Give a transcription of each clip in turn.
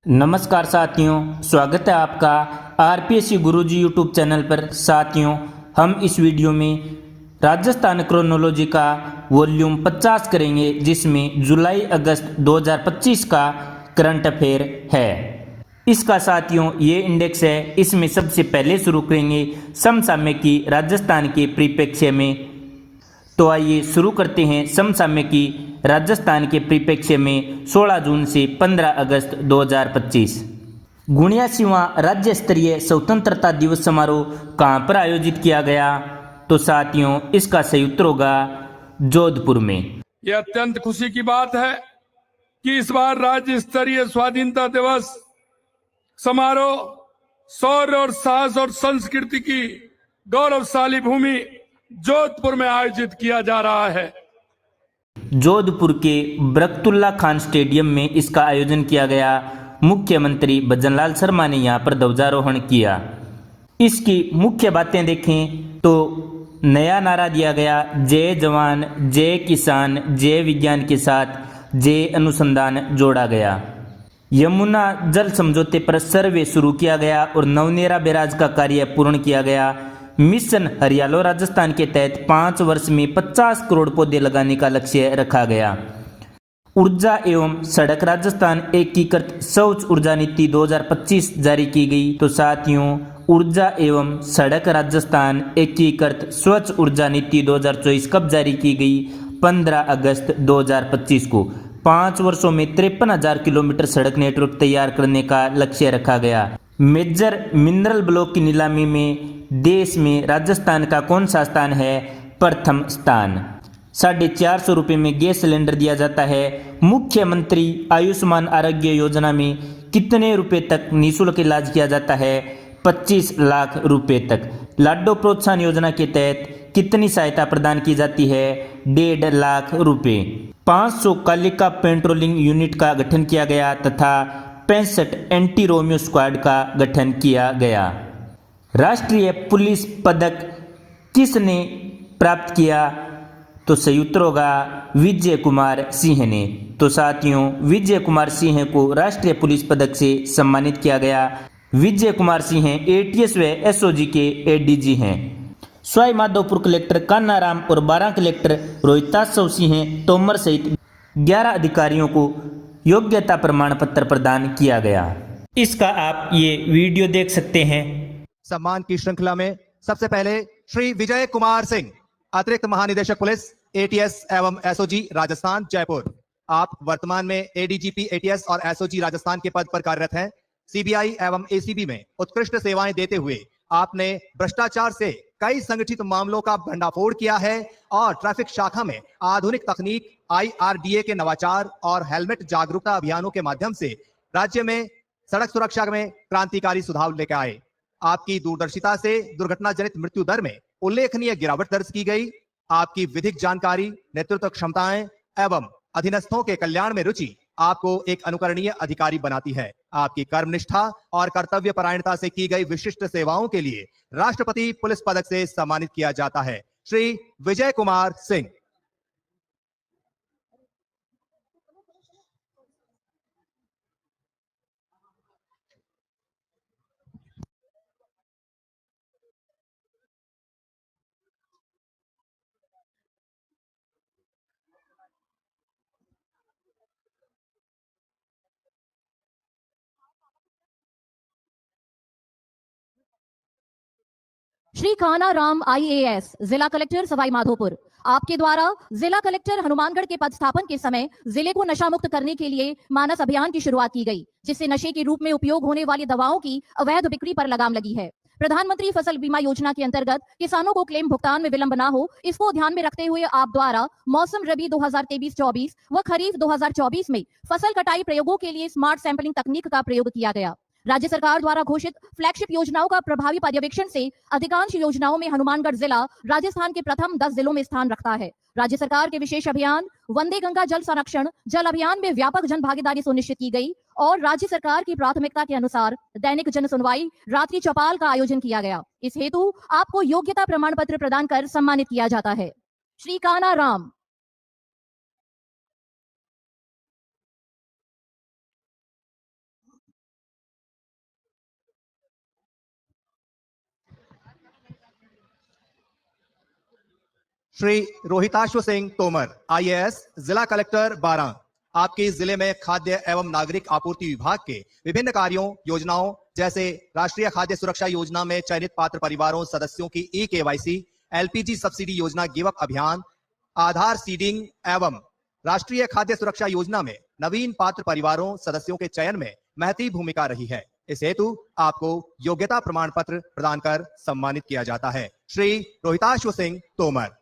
नमस्कार साथियों, स्वागत है आपका आरपीएससी गुरुजी यूट्यूब चैनल पर। साथियों, हम इस वीडियो में राजस्थान क्रोनोलॉजी का वॉल्यूम 50 करेंगे, जिसमें जुलाई अगस्त 2025 का करंट अफेयर है। इसका साथियों ये इंडेक्स है। इसमें सबसे पहले शुरू करेंगे समसामयिकी राजस्थान के परिप्रेक्ष्य में। तो आइए शुरू करते हैं समसामयिकी राजस्थान के परिप्रेक्ष्य में 16 जून से 15 अगस्त 2025। 79वां राज्य स्तरीय स्वतंत्रता दिवस समारोह कहाँ पर आयोजित किया गया? तो साथियों इसका सही उत्तर होगा जोधपुर में। यह अत्यंत खुशी की बात है कि इस बार राज्य स्तरीय स्वाधीनता दिवस समारोह शौर्य और साहस और संस्कृति की गौरवशाली भूमि जोधपुर में आयोजित किया जा रहा है। जोधपुर के बरकतुल्ला खान स्टेडियम में इसका आयोजन किया गया। मुख्यमंत्री भजनलाल शर्मा ने यहाँ पर ध्वजारोहण किया। इसकी मुख्य बातें देखें तो नया नारा दिया गया, जय जवान जय किसान जय विज्ञान के साथ जय अनुसंधान जोड़ा गया। यमुना जल समझौते पर सर्वे शुरू किया गया और नवनेरा बैराज का कार्य पूर्ण किया गया। मिशन हरियालो राजस्थान के तहत 5 वर्ष में 50 करोड़ पौधे लगाने का लक्ष्य रखा गया। ऊर्जा एवं सड़क राजस्थान एकीकृत शौच ऊर्जा नीति 2025 जारी की गई। तो साथियों ऊर्जा एवं सड़क राजस्थान एकीकृत स्वच्छ ऊर्जा नीति 2024 कब जारी की गई? 15 अगस्त 2025 को। 5 वर्षों में 53,000 किलोमीटर सड़क नेटवर्क तैयार करने का लक्ष्य रखा गया। मेजर मिनरल ब्लॉक की नीलामी में देश में राजस्थान का कौन सा स्थान है? प्रथम स्थान। 450 रुपये में गैस सिलेंडर दिया जाता है। मुख्यमंत्री आयुष्मान आरोग्य योजना में कितने रुपए तक निःशुल्क इलाज किया जाता है? 25 लाख रुपए तक। लाडो प्रोत्साहन योजना के तहत कितनी सहायता प्रदान की जाती है? 1.5 लाख रुपए। 500 कालिका पेट्रोलिंग यूनिट का गठन किया गया तथा 65 एंटी रोमियो स्क्वाड का गठन किया गया। राष्ट्रीय पुलिस पदक किसने प्राप्त किया? तो सही उत्तर होगा विजय कुमार सिंह ने। तो साथियों विजय कुमार सिंह को राष्ट्रीय पुलिस पदक से सम्मानित किया गया। विजय कुमार सिंह एटीएस व एसओजी के एडीजी हैं। सवाई माधोपुर कलेक्टर कान्नाराम और 12 कलेक्टर रोहितासव सिंह तोमर सहित 11 अधिकारियों को योग्यता प्रमाण पत्र प्रदान किया गया। इसका आप ये वीडियो देख सकते हैं। सम्मान की श्रृंखला में सबसे पहले श्री विजय कुमार सिंह, अतिरिक्त महानिदेशक पुलिस एटीएस एवं एसओजी राजस्थान जयपुर। आप वर्तमान में एडीजीपी एटीएस और एसओजी राजस्थान के पद पर कार्यरत हैं। सीबीआई एवं एसीबी में उत्कृष्ट सेवाएं देते हुए आपने भ्रष्टाचार से कई संगठित मामलों का भंडाफोड़ किया है और ट्रैफिक शाखा में आधुनिक तकनीक, आईआरडीए के नवाचार और हेलमेट जागरूकता अभियानों के माध्यम से राज्य में सड़क सुरक्षा में क्रांतिकारी सुधार लेकर आए। आपकी दूरदर्शिता से दुर्घटना जनित मृत्यु दर में उल्लेखनीय गिरावट दर्ज की गई। आपकी विधिक जानकारी, नेतृत्व क्षमताएं एवं अधीनस्थों के कल्याण में रुचि आपको एक अनुकरणीय अधिकारी बनाती है। आपकी कर्मनिष्ठा और कर्तव्य परायणता से की गई विशिष्ट सेवाओं के लिए राष्ट्रपति पुलिस पदक से सम्मानित किया जाता है। श्री विजय कुमार सिंह। श्री काना राम आईएएस, जिला कलेक्टर सवाई माधोपुर। आपके द्वारा जिला कलेक्टर हनुमानगढ़ के पदस्थापन के समय जिले को नशा मुक्त करने के लिए मानस अभियान की शुरुआत की गई, जिससे नशे के रूप में उपयोग होने वाली दवाओं की अवैध बिक्री पर लगाम लगी है। प्रधानमंत्री फसल बीमा योजना के अंतर्गत किसानों को क्लेम भुगतान में विलंब न हो, इसको ध्यान में रखते हुए आप द्वारा मौसम रबी 2023-24 व खरीफ 2024 में फसल कटाई प्रयोगों के लिए स्मार्ट सैंपलिंग तकनीक का प्रयोग किया गया। राज्य सरकार द्वारा घोषित फ्लैगशिप योजनाओं का प्रभावी पर्यवेक्षण से अधिकांश योजनाओं में हनुमानगढ़ जिला राजस्थान के प्रथम 10 जिलों में स्थान रखता है। राज्य सरकार के विशेष अभियान वंदे गंगा जल संरक्षण जल अभियान में व्यापक जन भागीदारी सुनिश्चित की गई और राज्य सरकार की प्राथमिकता के अनुसार दैनिक जन सुनवाई, रात्रि चौपाल का आयोजन किया गया। इस हेतु आपको योग्यता प्रमाण पत्र प्रदान कर सम्मानित किया जाता है। श्री काना राम। श्री रोहिताश्व सिंह तोमर, IAS, जिला कलेक्टर 12, आपके जिले में खाद्य एवं नागरिक आपूर्ति विभाग के विभिन्न कार्यों योजनाओं जैसे राष्ट्रीय खाद्य सुरक्षा योजना में चयनित पात्र परिवारों सदस्यों की eKYC, LPG सब्सिडी योजना गिव अप अभियान, आधार सीडिंग एवं राष्ट्रीय खाद्य सुरक्षा योजना में नवीन पात्र परिवारों सदस्यों के चयन में महती भूमिका रही है। इस हेतु आपको योग्यता प्रमाण पत्र प्रदान कर सम्मानित किया जाता है। श्री रोहिताश्व सिंह तोमर।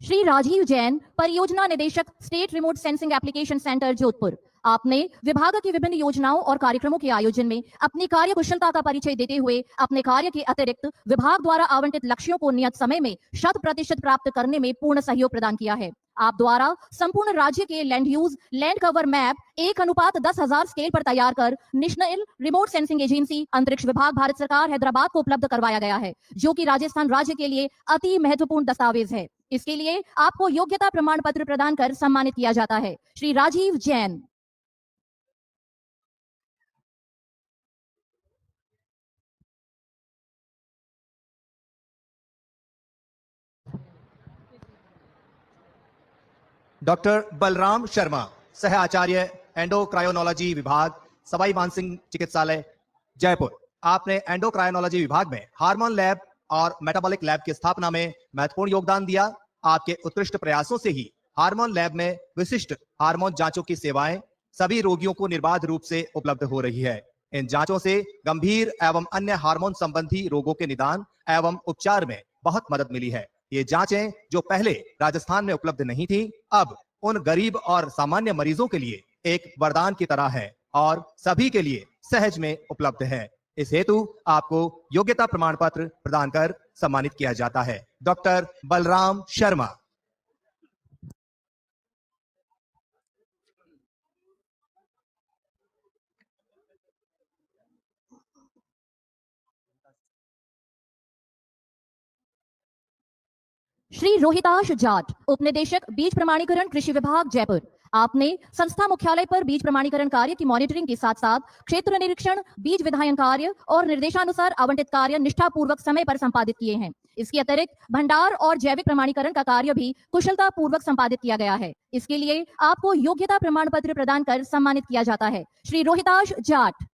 श्री राजीव जैन, परियोजना निदेशक, state remote sensing application centre, Jodhpur. आपने विभाग की विभिन्न योजनाओं और कार्यक्रमों के आयोजन में अपनी कार्य कुशलता का परिचय देते हुए अपने कार्य के अतिरिक्त विभाग द्वारा आवंटित लक्ष्यों को नियत समय में 100% प्राप्त करने में पूर्ण सहयोग प्रदान किया है। आप द्वारा संपूर्ण राज्य के land use land cover map 1:10,000 scale पर तैयार कर नेशनल रिमोट सेंसिंग एजेंसी अंतरिक्ष विभाग भारत सरकार हैदराबाद को उपलब्ध करवाया गया है, जो कि राजस्थान राज्य के लिए अति महत्वपूर्ण दस्तावेज है। इसके लिए आपको योग्यता प्रमाण पत्र प्रदान कर सम्मानित किया जाता है। श्री राजीव जैन। डॉक्टर बलराम शर्मा, सह आचार्य, एंडोक्रायोनोलॉजी विभाग, सवाई मानसिंह चिकित्सालय, जयपुर। आपने एंडोक्रायोनोलॉजी विभाग में हार्मोन लैब और मेटाबॉलिक लैब की स्थापना में महत्वपूर्ण योगदान दिया। आपके उत्कृष्ट प्रयासों से ही हार्मोन लैब में विशिष्ट हार्मोन जांचों की सेवाएं सभी रोगियों को निर्बाध रूप से उपलब्ध हो रही है। इन जांचों से गंभीर एवं अन्य हार्मोन संबंधी रोगों के निदान एवं उपचार में बहुत मदद मिली है। ये जांचें जो पहले राजस्थान में उपलब्ध नहीं थी, अब उन गरीब और सामान्य मरीजों के लिए एक वरदान की तरह है और सभी के लिए सहज में उपलब्ध है। इस हेतु आपको योग्यता प्रमाण पत्र प्रदान कर सम्मानित किया जाता है। डॉक्टर बलराम शर्मा। श्री रोहिताश जाट, उपनिदेशक, बीज प्रमाणीकरण, कृषि विभाग, जयपुर। आपने संस्था मुख्यालय पर बीज प्रमाणीकरण कार्य की मॉनिटरिंग के साथ साथ क्षेत्र निरीक्षण, बीज विधायन कार्य और निर्देशानुसार आवंटित कार्य निष्ठापूर्वक समय पर संपादित किए हैं। इसके अतिरिक्त भंडार और जैविक प्रमाणीकरण का कार्य भी कुशलता पूर्वक संपादित किया गया है। इसके लिए आपको योग्यता प्रमाण पत्र प्रदान कर सम्मानित किया जाता है। श्री रोहिताश जाट।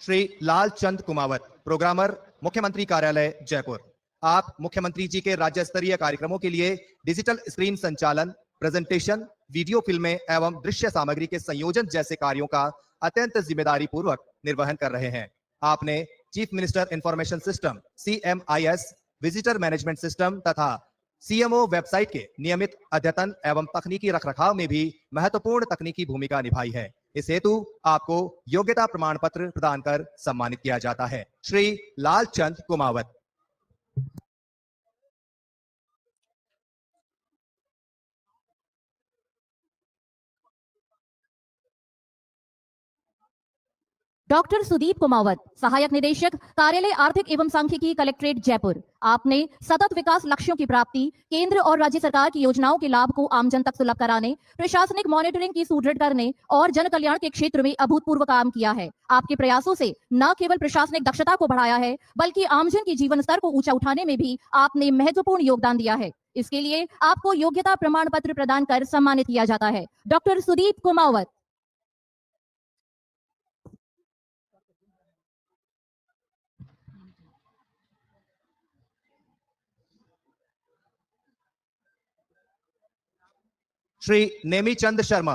श्री लालचंद कुमावत, प्रोग्रामर, मुख्यमंत्री कार्यालय, जयपुर। आप मुख्यमंत्री जी के राज्य स्तरीय कार्यक्रमों के लिए डिजिटल स्क्रीन संचालन, प्रेजेंटेशन, वीडियो फिल्में एवं दृश्य सामग्री के संयोजन जैसे कार्यों का अत्यंत जिम्मेदारी पूर्वक निर्वहन कर रहे हैं। आपने chief minister information system CMIS, visitor management system तथा CMO वेबसाइट के नियमित अद्यतन एवं तकनीकी रखरखाव में भी महत्वपूर्ण तकनीकी भूमिका निभाई है। इस हेतु आपको योग्यता प्रमाण पत्र प्रदान कर सम्मानित किया जाता है। श्री लालचंद कुमावत। डॉक्टर सुदीप कुमावत, सहायक निदेशक, कार्यालय आर्थिक एवं सांख्यिकी, कलेक्ट्रेट, जयपुर। आपने सतत विकास लक्ष्यों की प्राप्ति, केंद्र और राज्य सरकार की योजनाओं के लाभ को आमजन तक सुलभ कराने, प्रशासनिक मॉनिटरिंग की सुदृढ़ करने और जन कल्याण के क्षेत्र में अभूतपूर्व काम किया है। आपके प्रयासों से न केवल प्रशासनिक दक्षता को बढ़ाया है, बल्कि आमजन के जीवन स्तर को ऊंचा उठाने में भी आपने महत्वपूर्ण योगदान दिया है। इसके लिए आपको योग्यता प्रमाण पत्र प्रदान कर सम्मानित किया जाता है। डॉक्टर सुदीप कुमावत। श्री नेमीचंद शर्मा,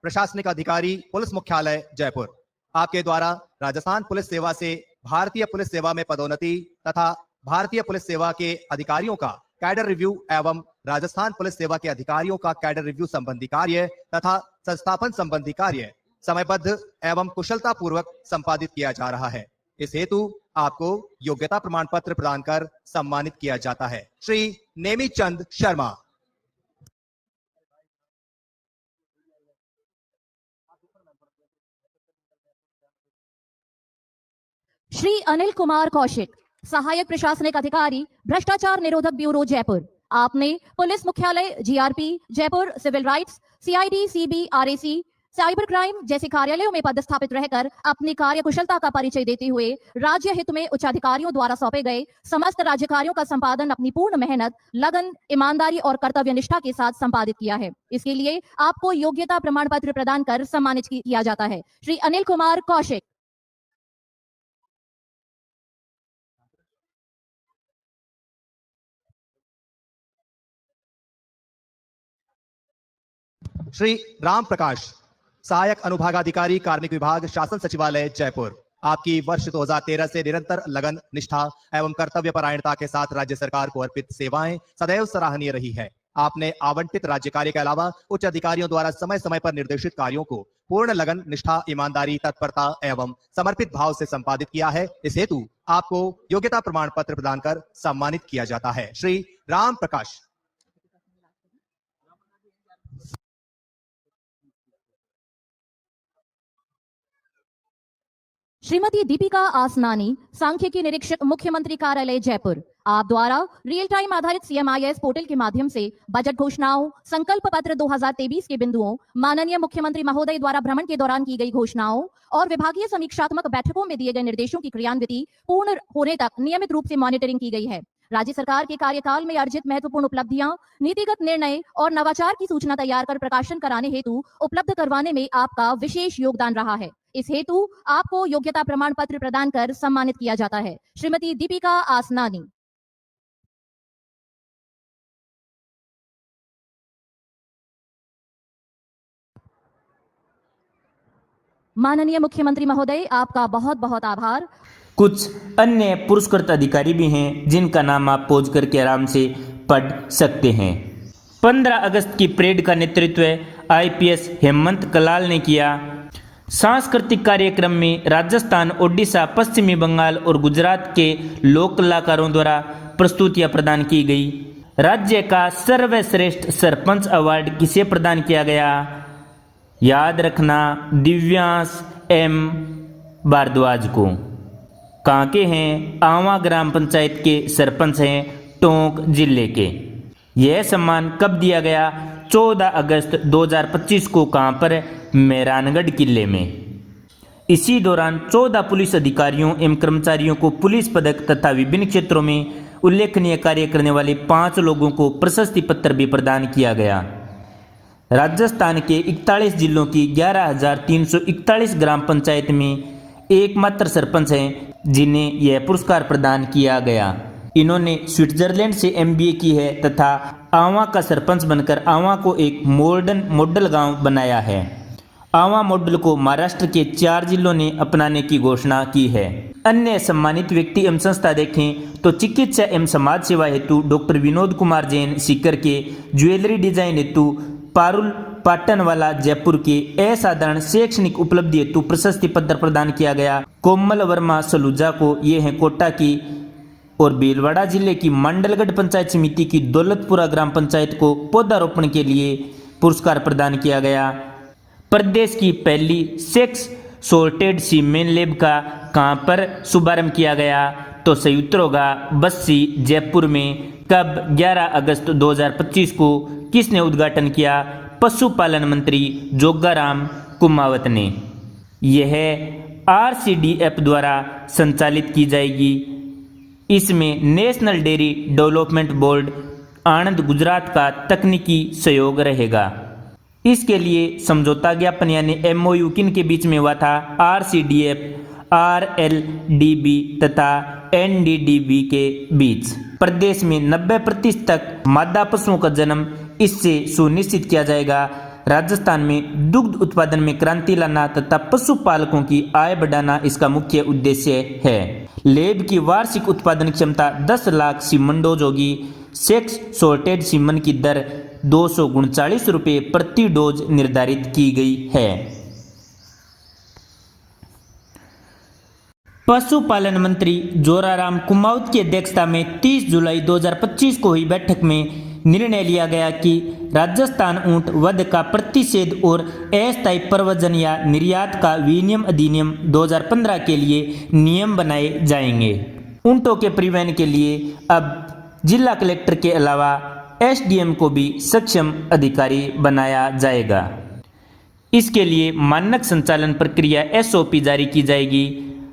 प्रशासनिक अधिकारी, पुलिस मुख्यालय, जयपुर। आपके द्वारा राजस्थान पुलिस सेवा से भारतीय पुलिस सेवा में पदोन्नति तथा भारतीय पुलिस सेवा के अधिकारियों का कैडर रिव्यू एवं राजस्थान पुलिस सेवा के अधिकारियों का कैडर रिव्यू संबंधी कार्य तथा संस्थापन संबंधी कार्य समयबद्ध एवं कुशलता पूर्वक संपादित किया जा रहा है। इस हेतु आपको योग्यता प्रमाण पत्र प्रदान कर सम्मानित किया जाता है। श्री नेमीचंद शर्मा। श्री अनिल कुमार कौशिक, सहायक प्रशासनिक अधिकारी, भ्रष्टाचार निरोधक ब्यूरो जयपुर। आपने पुलिस मुख्यालय GRP Jaipur, civil rights, CID, CB, RAC, cyber crime जैसे कार्यालयों में पदस्थापित रहकर अपनी कार्य कुशलता का परिचय देते हुए राज्य हित में उच्च अधिकारियों द्वारा सौंपे गए समस्त राज्य कार्यों का संपादन अपनी पूर्ण मेहनत, लगन, ईमानदारी और कर्तव्य निष्ठा के साथ संपादित किया है। इसके लिए आपको योग्यता प्रमाण पत्र प्रदान कर सम्मानित किया जाता है। श्री अनिल कुमार कौशिक। श्री राम प्रकाश, सहायक अनुभागाधिकारी, कार्मिक विभाग, शासन सचिवालय, जयपुर। आपकी वर्ष 2013 से निरंतर लगन, निष्ठा एवं कर्तव्य परायणता के साथ राज्य सरकार को अर्पित सेवाएं सदैव सराहनीय रही है। आपने आवंटित राज्य कार्य के अलावा उच्च अधिकारियों द्वारा समय समय पर निर्देशित कार्यों को पूर्ण लगन, निष्ठा, ईमानदारी, तत्परता एवं समर्पित भाव से संपादित किया है। इस हेतु आपको योग्यता प्रमाण पत्र प्रदान कर सम्मानित किया जाता है। श्री राम प्रकाश। श्रीमती दीपिका आसनानी, सांख्यिकी निरीक्षक, मुख्यमंत्री कार्यालय, जयपुर। आप द्वारा रियल टाइम आधारित CMIS पोर्टल के माध्यम से बजट घोषणाओं, संकल्प पत्र 2023 के बिंदुओं, माननीय मुख्यमंत्री महोदय द्वारा भ्रमण के दौरान की गई घोषणाओं और विभागीय समीक्षात्मक बैठकों में दिए गए निर्देशों की क्रियान्विति पूर्ण होने तक नियमित रूप से मॉनिटरिंग की गई है। राज्य सरकार के कार्यकाल में अर्जित महत्वपूर्ण उपलब्धियां, नीतिगत निर्णय और नवाचार की सूचना तैयार कर प्रकाशन कराने हेतु उपलब्ध करवाने में आपका विशेष योगदान रहा है। इस हेतु आपको योग्यता प्रमाण पत्र प्रदान कर सम्मानित किया जाता है। श्रीमती दीपिका आसनानी। माननीय मुख्यमंत्री महोदय, आपका बहुत बहुत आभार। कुछ अन्य पुरस्कृत अधिकारी भी हैं जिनका नाम आप पॉज करके आराम से पढ़ सकते हैं। 15 अगस्त की परेड का नेतृत्व IPS हेमंत कलाल ने किया। सांस्कृतिक कार्यक्रम में राजस्थान, ओडिशा, पश्चिमी बंगाल और गुजरात के लोक कलाकारों द्वारा प्रस्तुतियां प्रदान की गई। राज्य का सर्वश्रेष्ठ सरपंच अवार्ड किसे प्रदान किया गया? याद रखना, दिव्यांश M भारद्वाज को। कहाँ के हैं? आंवा ग्राम पंचायत के सरपंच हैं, टोंक जिले के। यह सम्मान कब दिया गया? 14 अगस्त 2025 को। कहाँ पर? मेहरानगढ़ किले में। इसी दौरान 14 पुलिस अधिकारियों एवं कर्मचारियों को पुलिस पदक तथा विभिन्न क्षेत्रों में उल्लेखनीय कार्य करने वाले 5 लोगों को प्रशस्ति पत्र भी प्रदान किया गया। राजस्थान के 41 जिलों की 11,341 ग्राम पंचायत में एकमात्र सरपंच हैं जिन्हें यह पुरस्कार प्रदान किया गया। इन्होंने स्विट्जरलैंड से MBA की है तथा आंवा का सरपंच बनकर आंवा को एक मॉडर्न मॉडल गांव बनाया है। आंवा मॉडल को महाराष्ट्र के 4 जिलों ने अपनाने की घोषणा की है। अन्य सम्मानित व्यक्ति एवं संस्था देखें तो चिकित्सा एवं समाज सेवा हेतु डॉक्टर विनोद कुमार जैन सीकर के, ज्वेलरी डिजाइन हेतु पारुल पाटनवाला जयपुर के, असाधारण शैक्षणिक उपलब्धि हेतु प्रशस्ति पत्र प्रदान किया गया। कोमल वर्मा सलूजा को, ये है कोटा की, और भीलवाड़ा जिले की मंडलगढ़ पंचायत समिति की दौलतपुरा ग्राम पंचायत को पौधारोपण के लिए पुरस्कार प्रदान किया गया। प्रदेश की पहली सेक्स सॉर्टेड सीमेन लैब का कहाँ पर शुभारंभ किया गया? तो संयुक्त होगा बस्सी, जयपुर में। कब? 11 अगस्त 2025 को। किसने उद्घाटन किया? पशुपालन मंत्री जोगाराम कुमावत ने। यह RCDF द्वारा संचालित की जाएगी। इसमें नेशनल डेयरी डेवलपमेंट बोर्ड आनंद गुजरात का तकनीकी सहयोग रहेगा। इसके लिए समझौता ज्ञापन यानी MOU किन के बीच में हुआ था? RCDF, RLDB तथा NDDB के बीच। प्रदेश में 90% तक मादा पशुओं का जन्म इससे सुनिश्चित किया जाएगा। राजस्थान में दुग्ध उत्पादन में क्रांति लाना तथा पशुपालकों की आय बढ़ाना इसका मुख्य उद्देश्य है। लैब की वार्षिक उत्पादन क्षमता 10 लाख सीमन डोज होगी। सेक्स सॉर्टेड सीमन की दर 239 रुपये प्रति डोज निर्धारित की गई है। पशुपालन मंत्री जोराराम कुमावत की अध्यक्षता में 30 जुलाई 2025 को हुई बैठक में निर्णय लिया गया कि राजस्थान ऊंट वध का प्रतिषेध और अस्थायी प्रव्रजन या निर्यात का विनियम अधिनियम 2015 के लिए नियम बनाए जाएंगे। ऊंटों के परिवहन के लिए अब जिला कलेक्टर के अलावा एसडीएम को भी सक्षम अधिकारी बनाया जाएगा। इसके लिए मानक संचालन प्रक्रिया एसओपी जारी की जाएगी।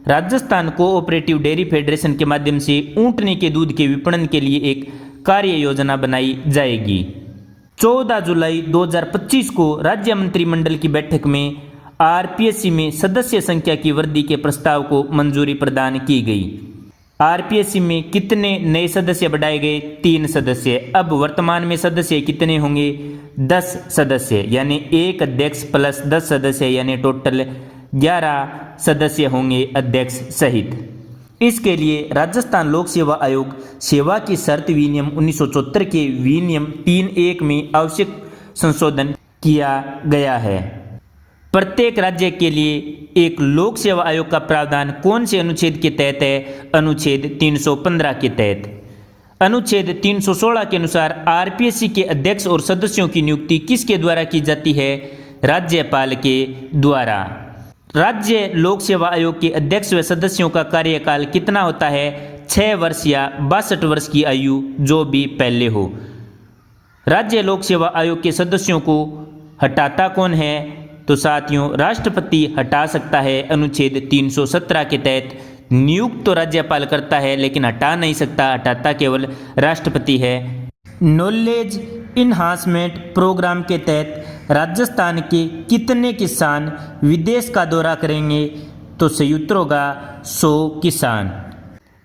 राजस्थान कोऑपरेटिव डेयरी फेडरेशन के माध्यम से ऊंटनी के दूध के विपणन के लिए एक कार्य योजना बनाई जाएगी। 14 जुलाई 2025 को राज्य मंत्रिमंडल की बैठक में आरपीएससी में सदस्य संख्या की वृद्धि के प्रस्ताव को मंजूरी प्रदान की गई। आरपीएससी में कितने नए सदस्य बढ़ाए गए? 3 सदस्य। अब वर्तमान में सदस्य कितने होंगे? 10 सदस्य, यानी एक अध्यक्ष प्लस 10 सदस्य, यानी टोटल 11 सदस्य होंगे अध्यक्ष सहित। इसके लिए राजस्थान लोक सेवा आयोग सेवा की शर्त विनियम 1974 के विनियम 3(1) में आवश्यक संशोधन किया गया है। प्रत्येक राज्य के लिए एक लोक सेवा आयोग का प्रावधान कौन से अनुच्छेद के तहत है? अनुच्छेद 315 के तहत। अनुच्छेद 316 के अनुसार आरपीएससी के अध्यक्ष और सदस्यों की नियुक्ति किसके द्वारा की जाती है? राज्यपाल के द्वारा। राज्य लोक सेवा आयोग के अध्यक्ष व सदस्यों का कार्यकाल कितना होता है? 6 वर्ष या 62 वर्ष की आयु, जो भी पहले हो। राज्य लोक सेवा आयोग के सदस्यों को हटाता कौन है? तो साथियों, राष्ट्रपति हटा सकता है। अनुच्छेद 317 के तहत नियुक्त तो राज्यपाल करता है लेकिन हटा नहीं सकता, हटाता केवल राष्ट्रपति है। नॉलेज इन्हांसमेंट प्रोग्राम के तहत राजस्थान के कितने किसान विदेश का दौरा करेंगे? तो संयुक्त होगा 100 किसान।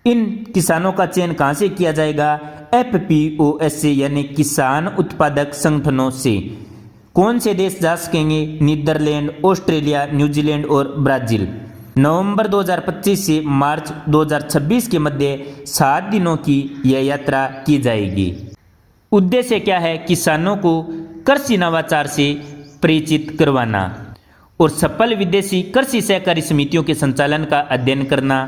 इन किसानों का चयन कहाँ से किया जाएगा? एफपीओएस से, यानी किसान उत्पादक संगठनों से। कौन से देश जा सकेंगे? नीदरलैंड, ऑस्ट्रेलिया, न्यूजीलैंड और ब्राजील। नवंबर 2025 से मार्च 2026 के मध्य 7 दिनों की यह यात्रा की जाएगी। उद्देश्य क्या है? किसानों को कृषि नवाचार से परिचित करवाना और सफल विदेशी कृषि सहकारी समितियों के संचालन का अध्ययन करना।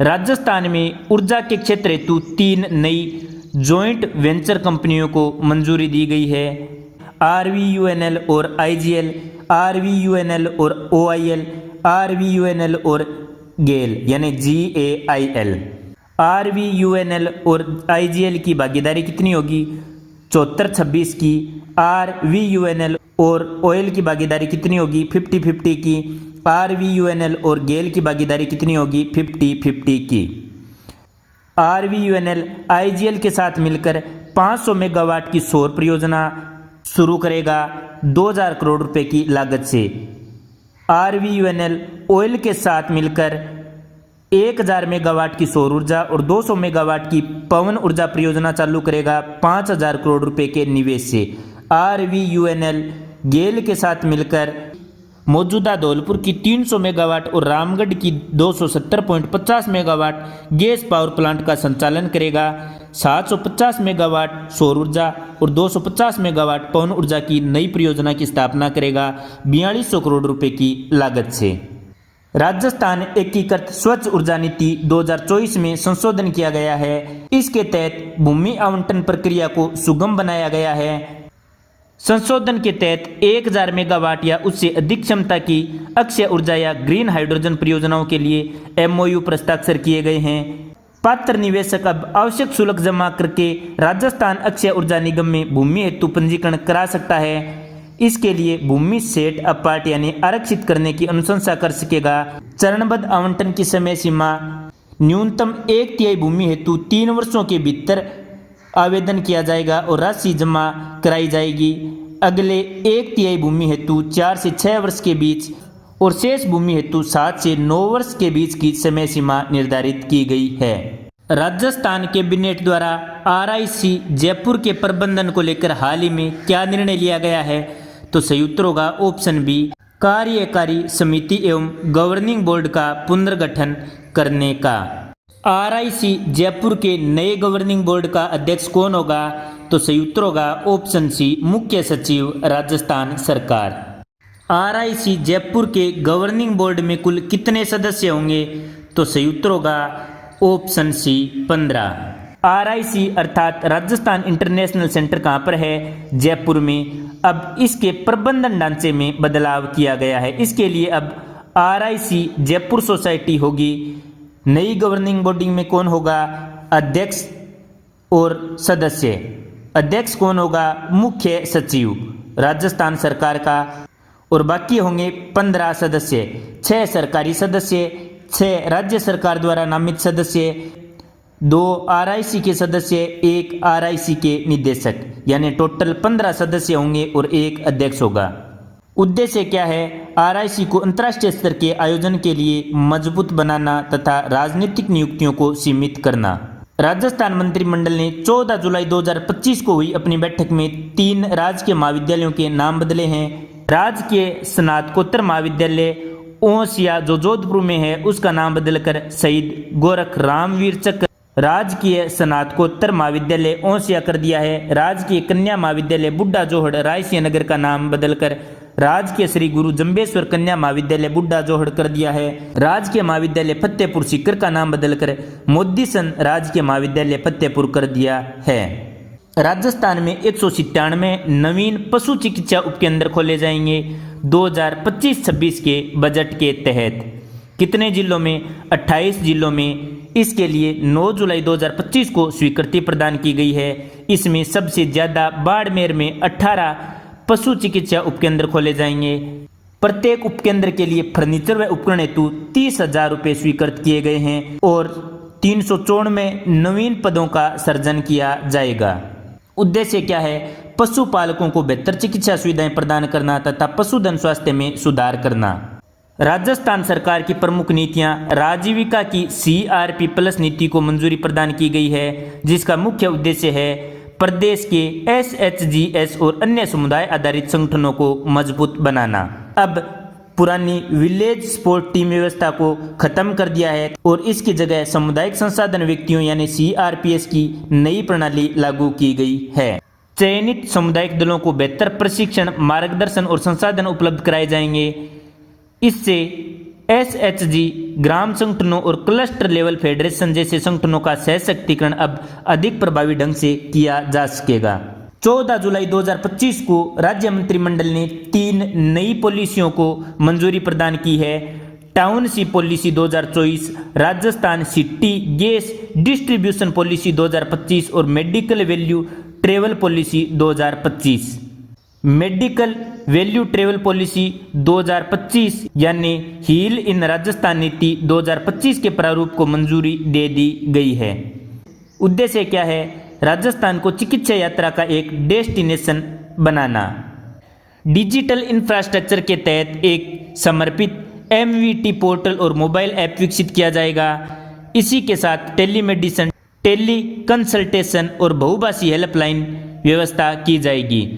राजस्थान में ऊर्जा के क्षेत्र हेतु 3 नई जॉइंट वेंचर कंपनियों को मंजूरी दी गई है। RVUNL और IGL, RVUNL और OIL, RVUNL और GAIL, यानी GAIL। RVUNL और IGL की भागीदारी कितनी होगी? 74-26 की। RVUNL और OIL की भागीदारी कितनी होगी? 50-50 की। RVUNL और GAIL की भागीदारी कितनी होगी? 50-50 की। RVUNL IGL के साथ मिलकर 500 मेगावाट की सौर परियोजना शुरू करेगा 2000 करोड़ रुपए की लागत से। RVUNL OIL के साथ मिलकर 1000 मेगावाट की सौर ऊर्जा और 200 मेगावाट की पवन ऊर्जा परियोजना चालू करेगा 5000 करोड़ रुपए के निवेश से। RVUNL GAIL के साथ मिलकर मौजूदा धौलपुर की 300 मेगावाट और रामगढ़ की 270.50 मेगावाट गैस पावर प्लांट का संचालन करेगा। 750 मेगावाट सौर ऊर्जा और 250 मेगावाट पवन ऊर्जा की नई परियोजना की स्थापना करेगा 4200 करोड़ रुपए की लागत से। राजस्थान एकीकृत स्वच्छ ऊर्जा नीति 2024 में संशोधन किया गया है। इसके तहत भूमि आवंटन प्रक्रिया को सुगम बनाया गया है। संशोधन के तहत 1000 मेगावाट या उससे अधिक क्षमता की अक्षय ऊर्जा या ग्रीन हाइड्रोजन परियोजनाओं के लिए MOU पर हस्ताक्षर किए गए हैं। पात्र निवेशक अब आवश्यक शुल्क जमा करके राजस्थान अक्षय ऊर्जा निगम में भूमि हेतु पंजीकरण करा सकता है। इसके लिए भूमि सेट अपार्ट यानी आरक्षित करने की अनुशंसा कर सकेगा। चरणबद्ध आवंटन की समय सीमा न्यूनतम 1/3 भूमि हेतु 3 वर्षों के भीतर आवेदन किया जाएगा और राशि जमा कराई जाएगी। अगले 1/3 भूमि हेतु 4 से 6 वर्ष के बीच और शेष भूमि हेतु 7 से 9 वर्ष के बीच की समय सीमा निर्धारित की गई है। राजस्थान कैबिनेट द्वारा RIC जयपुर के प्रबंधन को लेकर हाल ही में क्या निर्णय लिया गया है? तो सही उत्तर होगा ऑप्शन बी, कार्यकारी समिति एवं गवर्निंग बोर्ड का पुनर्गठन करने का। RIC जयपुर के नए गवर्निंग बोर्ड का अध्यक्ष कौन होगा? तो सही उत्तर होगा ऑप्शन सी, मुख्य सचिव राजस्थान सरकार। RIC जयपुर के गवर्निंग बोर्ड में कुल कितने सदस्य होंगे? तो सही उत्तर होगा ऑप्शन सी, 15। RIC अर्थात राजस्थान इंटरनेशनल सेंटर कहाँ पर है? जयपुर में। अब इसके प्रबंधन ढांचे में बदलाव किया गया है। इसके लिए अब RIC जयपुर सोसाइटी होगी। नई गवर्निंग बॉडी में कौन होगा? अध्यक्ष और सदस्य। अध्यक्ष कौन होगा? मुख्य सचिव राजस्थान सरकार का। और बाकी होंगे 15 सदस्य, 6 सरकारी सदस्य, 6 राज्य सरकार द्वारा नामित सदस्य, 2 RIC के सदस्य, 1 RIC के निदेशक, यानी टोटल 15 सदस्य होंगे और 1 अध्यक्ष होगा। उद्देश्य क्या है? RIC को अंतर्राष्ट्रीय स्तर के आयोजन के लिए मजबूत बनाना तथा राजनीतिक नियुक्तियों को सीमित करना। राजस्थान मंत्रिमंडल ने 14 जुलाई 2025 को हुई अपनी बैठक में 3 राजकीय महाविद्यालयों के नाम बदले हैं। राजकीय स्नातकोत्तर महाविद्यालय ओसिया जो जोधपुर में है उसका नाम बदलकर शहीद गोरख रामवीर चक्र राजकीय स्नातकोत्तर महाविद्यालय ओसिया कर दिया है। राजकीय कन्या महाविद्यालय बुड्ढा जोहड़ रायसिंह नगर का नाम बदलकर राजकीय श्री गुरु जंबेश्वर कन्या महाविद्यालय बुड्ढा जोहड़ कर दिया है। राजकीय महाविद्यालय फतेहपुर सीकर का नाम बदलकर मोदीसन राजकीय महाविद्यालय फतेहपुर कर दिया है। राजस्थान में 197 नवीन पशु चिकित्सा उपकेंद्र खोले जाएंगे 2025-26 के बजट के तहत। कितने जिलों में? 28 जिलों में। इसके लिए 9 जुलाई 2025 को स्वीकृति प्रदान की गई है। इसमें सबसे ज्यादा बाड़मेर में 18 पशु चिकित्सा उपकेंद्र खोले जाएंगे। प्रत्येक उपकेंद्र के लिए फर्नीचर व उपकरण हेतु 30,000 रुपये स्वीकृत किए गए हैं और 394 नवीन पदों का सृजन किया जाएगा। उद्देश्य क्या है? पशुपालकों को बेहतर चिकित्सा सुविधाएं प्रदान करना तथा पशुधन स्वास्थ्य में सुधार करना। राजस्थान सरकार की प्रमुख नीतियां राजीविका की CRP प्लस नीति को मंजूरी प्रदान की गई है, जिसका मुख्य उद्देश्य है प्रदेश के SHGS और अन्य समुदाय आधारित संगठनों को मजबूत बनाना। अब पुरानी विलेज स्पोर्ट टीम व्यवस्था को खत्म कर दिया है और इसकी जगह सामुदायिक संसाधन व्यक्तियों यानी CRPS की नई प्रणाली लागू की गई है। चयनित सामुदायिक दलों को बेहतर प्रशिक्षण, मार्गदर्शन और संसाधन उपलब्ध कराए जाएंगे। इससे SHG ग्राम संगठनों और क्लस्टर लेवल फेडरेशन जैसे संगठनों का सशक्तिकरण अब अधिक प्रभावी ढंग से किया जा सकेगा। 14 जुलाई 2025 को राज्य मंत्रिमंडल ने 3 नई पॉलिसियों को मंजूरी प्रदान की है। Township policy 2024, Rajasthan city gas distribution policy 2025 और medical value travel policy 2025। Medical value travel policy 2025 यानी हील इन राजस्थान नीति 2025 के प्रारूप को मंजूरी दे दी गई है। उद्देश्य क्या है? राजस्थान को चिकित्सा यात्रा का एक डेस्टिनेशन बनाना। डिजिटल इंफ्रास्ट्रक्चर के तहत एक समर्पित MVT पोर्टल और मोबाइल ऐप विकसित किया जाएगा। इसी के साथ टेलीमेडिसिन, टेली कंसल्टेशन और बहुभाषी हेल्पलाइन व्यवस्था की जाएगी।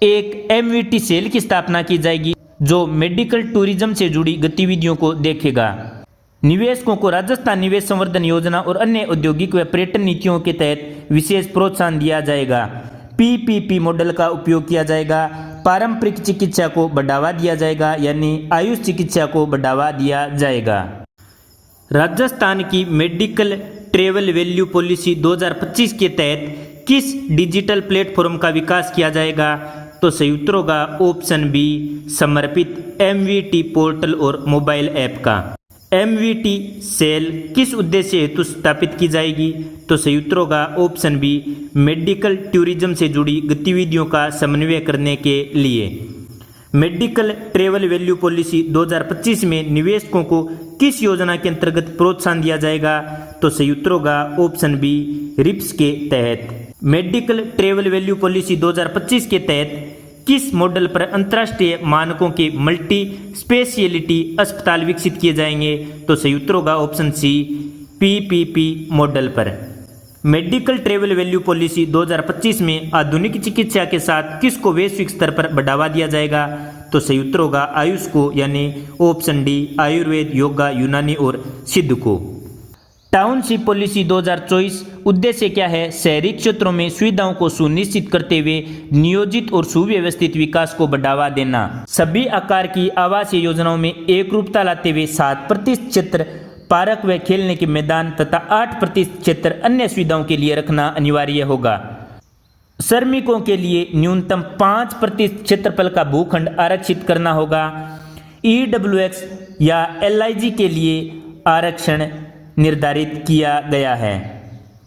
एक MVT सेल की स्थापना की जाएगी जो मेडिकल टूरिज्म से जुड़ी गतिविधियों को देखेगा। निवेशकों को राजस्थान निवेश संवर्धन योजना और अन्य औद्योगिक व पर्यटन नीतियों के तहत विशेष प्रोत्साहन दिया जाएगा। PPP मॉडल का उपयोग किया जाएगा। पारंपरिक चिकित्सा को बढ़ावा दिया जाएगा यानी आयुष चिकित्सा को बढ़ावा दिया जाएगा। राजस्थान की मेडिकल ट्रेवल वैल्यू पॉलिसी 2025 के तहत किस डिजिटल प्लेटफॉर्म का विकास किया जाएगा? तो सही उत्तर होगा ऑप्शन बी, समर्पित MVT पोर्टल और मोबाइल ऐप का। MVT सेल किस उद्देश्य हेतु स्थापित की जाएगी? तो सही उत्तर होगा ऑप्शन बी, मेडिकल टूरिज्म से जुड़ी गतिविधियों का समन्वय करने के लिए। मेडिकल ट्रेवल वैल्यू पॉलिसी 2025 में निवेशकों को किस योजना के अंतर्गत प्रोत्साहन दिया जाएगा? तो सही उत्तर होगा ऑप्शन बी, RIPS के तहत। मेडिकल ट्रेवल वैल्यू पॉलिसी 2025 के तहत किस मॉडल पर अंतर्राष्ट्रीय मानकों के मल्टी स्पेशियलिटी अस्पताल विकसित किए जाएंगे? तो सही उत्तर होगा ऑप्शन सी, PPP मॉडल पर। मेडिकल ट्रेवल वैल्यू पॉलिसी 2025 में आधुनिक चिकित्सा के साथ किसको वैश्विक स्तर पर बढ़ावा दिया जाएगा? तो सही उत्तर होगा आयुष को यानी ऑप्शन डी, आयुर्वेद, योगा, यूनानी और सिद्ध को। टाउनशिप पॉलिसी 2024 उद्देश्य क्या है? शहरी क्षेत्रों में सुविधाओं को सुनिश्चित करते हुए नियोजित और सुव्यवस्थित विकास को बढ़ावा देना। सभी आकार की आवासीय योजनाओं में एक रूपता लाते हुए 7% क्षेत्र पार्क व खेलने के मैदान तथा 8% क्षेत्र अन्य सुविधाओं के लिए रखना अनिवार्य होगा। श्रमिकों के लिए न्यूनतम 5% क्षेत्रफल का भूखंड आरक्षित करना होगा। EWX या LIG के लिए आरक्षण निर्धारित किया गया है,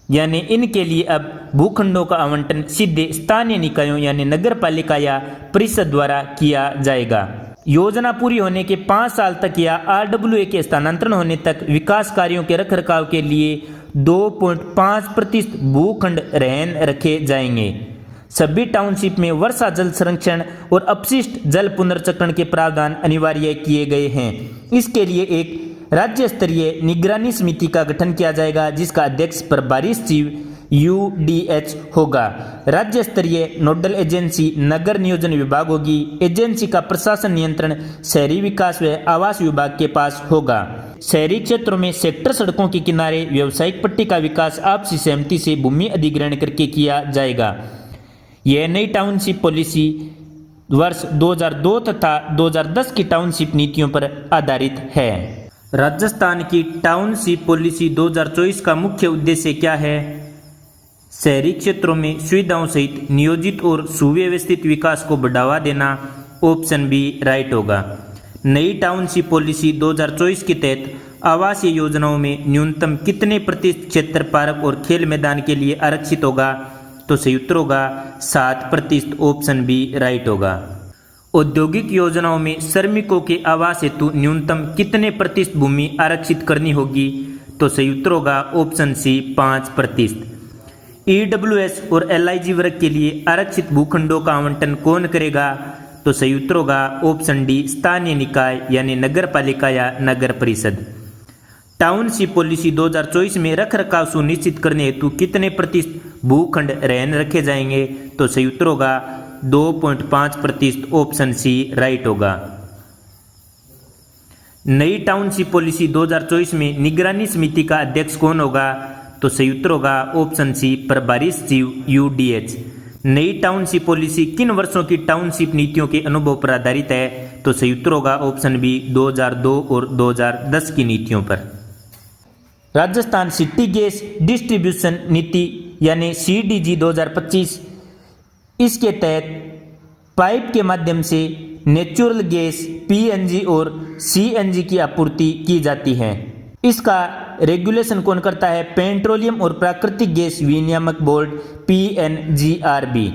यानी इनके लिए अब भूखंडों का आवंटन सीधे स्थानीय निकायों यानी नगर पालिका या परिषद द्वारा किया जाएगा। योजना पूरी होने के 5 साल तक या RWA के स्थानांतरण होने तक विकास कार्यों के रखरखाव के लिए 2.5% भूखंड रहन रखे जाएंगे। सभी टाउनशिप में वर्षा जल संरक्षण और अपशिष्ट जल पुनर्चक्रण के प्रावधान अनिवार्य किए गए हैं। इसके लिए एक राज्य स्तरीय निगरानी समिति का गठन किया जाएगा, जिसका अध्यक्ष प्रभारी सचिव UDH होगा। राज्य स्तरीय नोडल एजेंसी नगर नियोजन विभाग होगी। एजेंसी का प्रशासन नियंत्रण शहरी विकास व आवास विभाग के पास होगा। शहरी क्षेत्रों में सेक्टर सड़कों के किनारे व्यावसायिक पट्टी का विकास आपसी सहमति से भूमि अधिग्रहण करके किया जाएगा। यह नई टाउनशिप पॉलिसी वर्ष 2002 तथा 2010 की टाउनशिप नीतियों पर आधारित है। राजस्थान की टाउनशिप पॉलिसी 2024 का मुख्य उद्देश्य क्या है? शहरी क्षेत्रों में सुविधाओं सहित नियोजित और सुव्यवस्थित विकास को बढ़ावा देना। ऑप्शन बी राइट होगा। नई टाउनशिप पॉलिसी 2024 के तहत आवासीय योजनाओं में न्यूनतम कितने प्रतिशत क्षेत्र पार्क और खेल मैदान के लिए आरक्षित होगा? तो सही उत्तर होगा 7%। ऑप्शन बी राइट होगा। औद्योगिक योजनाओं में श्रमिकों के आवास हेतु न्यूनतम कितने प्रतिशत भूमि आरक्षित करनी होगी? तो सही उत्तर होगा ऑप्शन सी 5%। EWS और LIG वर्ग के लिए आरक्षित भूखंडों का आवंटन कौन करेगा? तो सही उत्तर होगा ऑप्शन डी स्थानीय निकाय यानी नगर पालिका या नगर परिषद। टाउनशिप पॉलिसी 2024 में रखरखाव सुनिश्चित करने हेतु कितने प्रतिशत भूखंड रहन रखे जाएंगे? तो सही उत्तर होगा 2.5%। ऑप्शन सी राइट होगा। नई टाउनशिप पॉलिसी 2024 में निगरानी समिति का अध्यक्ष कौन होगा? तो सही उत्तर होगा ऑप्शन सी प्रभारी सचिव UDH। नई टाउनशिप पॉलिसी किन वर्षों की टाउनशिप नीतियों के अनुभव पर आधारित है? तो सही उत्तर होगा ऑप्शन बी 2002 और 2010 की नीतियों पर। राजस्थान सिटी गैस डिस्ट्रीब्यूशन नीति यानी CDG 2025, इसके तहत पाइप के माध्यम से नेचुरल गैस PNG और CNG की आपूर्ति की जाती है। इसका रेगुलेशन कौन करता है? पेट्रोलियम और प्राकृतिक गैस विनियामक बोर्ड PNGRB।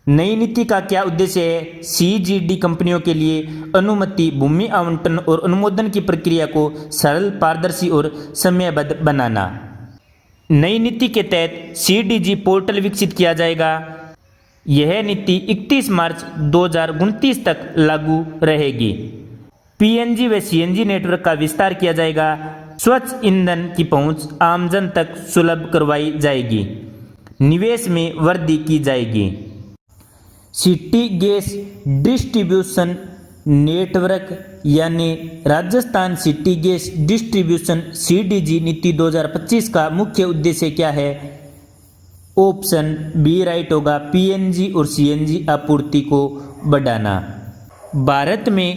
नई नीति का क्या उद्देश्य है? CGD कंपनियों के लिए अनुमति, भूमि आवंटन और अनुमोदन की प्रक्रिया को सरल, पारदर्शी और समयबद्ध बनाना। नई नीति के तहत CDG पोर्टल विकसित किया जाएगा। यह नीति 31 मार्च 2029 तक लागू रहेगी। PNG व CNG नेटवर्क का विस्तार किया जाएगा। स्वच्छ ईंधन की पहुंच आमजन तक सुलभ करवाई जाएगी। निवेश में वृद्धि की जाएगी। सिटी गैस डिस्ट्रीब्यूशन नेटवर्क यानी Rajasthan city gas distribution CDG नीति 2025 का मुख्य उद्देश्य क्या है? ऑप्शन बी राइट होगा। PNG और CNG आपूर्ति को बढ़ाना। भारत में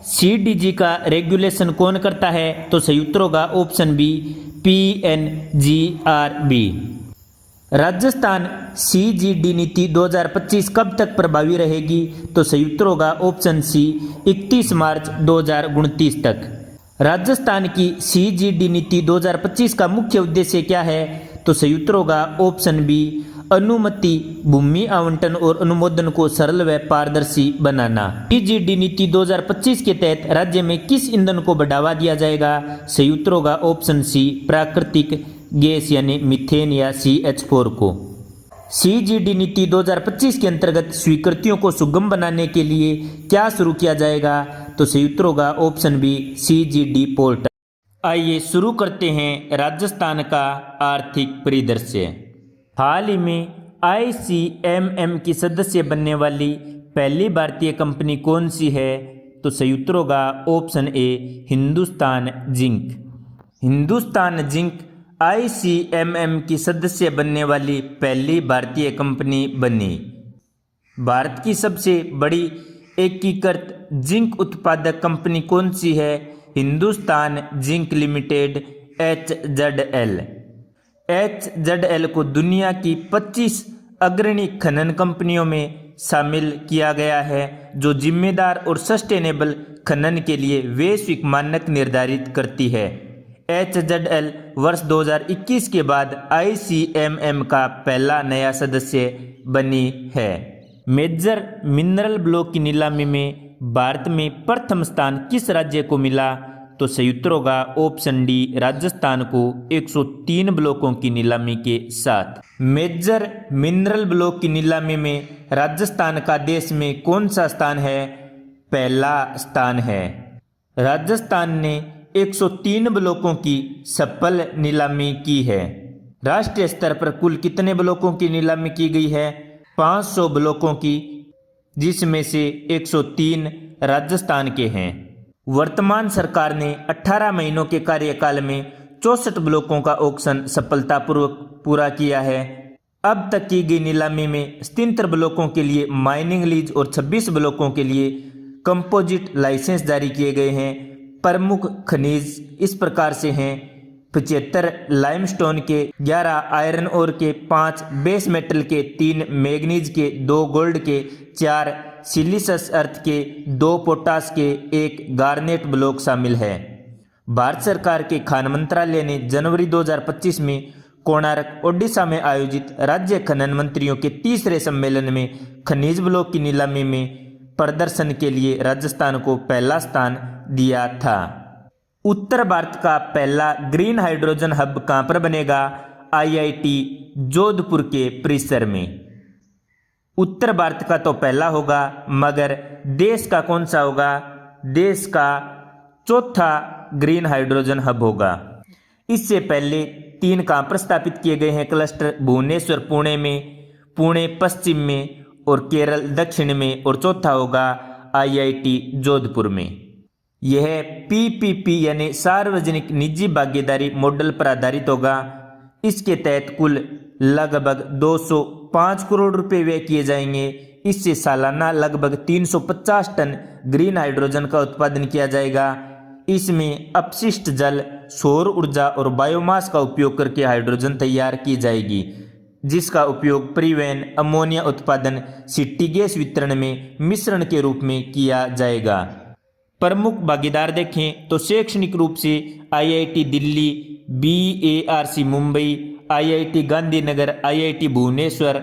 CDG का रेगुलेशन कौन करता है? तो सही उत्तर होगा option B PNGRB। Rajasthan CGD नीति 2025 कब तक प्रभावी रहेगी? तो सही उत्तर होगा ऑप्शन सी 31 मार्च 2029 तक। राजस्थान की CGD नीति 2025 का मुख्य उद्देश्य क्या है? तो सही उत्तर होगा ऑप्शन बी अनुमति, भूमि आवंटन और अनुमोदन को सरल व पारदर्शी बनाना। CGD नीति 2025 के तहत राज्य में किस ईंधन को बढ़ावा दिया जाएगा? सही उत्तर होगा ऑप्शन सी प्राकृतिक गैस यानी मीथेन या CH4 को। CGD नीति 2025 के अंतर्गत स्वीकृतियों को सुगम बनाने के लिए क्या शुरू किया जाएगा? तो सही उत्तर होगा ऑप्शन बी CGD पोर्टल। आइए शुरू करते हैं राजस्थान का आर्थिक परिदृश्य। हाल ही में ICMM की सदस्य बनने वाली पहली भारतीय कंपनी कौन सी है? तो सही उत्तर होगा ऑप्शन ए Hindustan zinc. Hindustan zinc ICMM की सदस्य बनने वाली पहली भारतीय कंपनी बनी। भारत की सबसे बड़ी एकीकृत जिंक उत्पादक कंपनी कौन सी है? Hindustan zinc limited HZL। HZL को दुनिया की 25 अग्रणी खनन कंपनियों में शामिल किया गया है जो जिम्मेदार और सस्टेनेबल खनन के लिए वैश्विक मानक निर्धारित करती है। HZL वर्ष 2021 के बाद ICMM का पहला नया सदस्य बनी है। मेजर मिनरल ब्लॉक की नीलामी में भारत में प्रथम स्थान किस राज्य को मिला? तो सही उत्तर होगा ऑप्शन डी, राजस्थान को 103 ब्लॉकों की नीलामी के साथ। मेजर मिनरल ब्लॉक की नीलामी में राजस्थान का देश में कौन सा स्थान है? पहला स्थान है। राजस्थान ने 103 ब्लॉकों की सफल नीलामी की है। राष्ट्रीय स्तर पर कुल कितने ब्लॉकों की नीलामी की गई है? 500 ब्लॉकों की, जिसमें से 103 राजस्थान के हैं। वर्तमान सरकार ने 18 महीनों के कार्यकाल में 64 ब्लॉकों का ऑक्शन सफलतापूर्वक पूरा किया है। अब तक की गई नीलामी में 73 ब्लॉकों के लिए माइनिंग लीज और 26 ब्लॉकों के लिए कंपोजिट लाइसेंस जारी किए गए हैं। प्रमुख खनिज इस प्रकार से हैं: 75 लाइमस्टोन के, 11 आयरन ओर के, 5 बेस मेटल के, 3 मैग्नीज के, 2 गोल्ड के, 4 सिलिसस अर्थ के, 2 पोटास के, 1 गार्नेट ब्लॉक शामिल है। भारत सरकार के खान मंत्रालय ने जनवरी 2025 में कोणार्क, ओडिशा में आयोजित राज्य खनन मंत्रियों के तीसरे सम्मेलन में खनिज ब्लॉक की नीलामी में प्रदर्शन के लिए राजस्थान को पहला स्थान दिया था। उत्तर भारत का पहला ग्रीन हाइड्रोजन हब कहाँ पर बनेगा? IIT जोधपुर के परिसर में। उत्तर भारत का तो पहला होगा, मगर देश का कौन सा होगा? देश का चौथा ग्रीन हाइड्रोजन हब होगा। इससे पहले 3 कहाँ पर स्थापित किए गए हैं क्लस्टर? भुवनेश्वर पुणे में, पुणे पश्चिम में और केरल दक्षिण में, और चौथा होगा IIT जोधपुर में। यह PPP यानी सार्वजनिक निजी भागीदारी मॉडल पर आधारित होगा। इसके तहत कुल लगभग 205 करोड़ रुपए व्यय किए जाएंगे। इससे सालाना लगभग 350 टन ग्रीन हाइड्रोजन का उत्पादन किया जाएगा। इसमें अपशिष्ट जल, सौर ऊर्जा और बायोमास का उपयोग करके हाइड्रोजन तैयार की जाएगी, जिसका उपयोग परिवहन, अमोनिया उत्पादन, सिटी गैस वितरण में मिश्रण के रूप में किया जाएगा। प्रमुख भागीदार देखें तो शैक्षणिक रूप से IIT Delhi, BARC Mumbai, IIT Gandhinagar, IIT Bhubaneswar,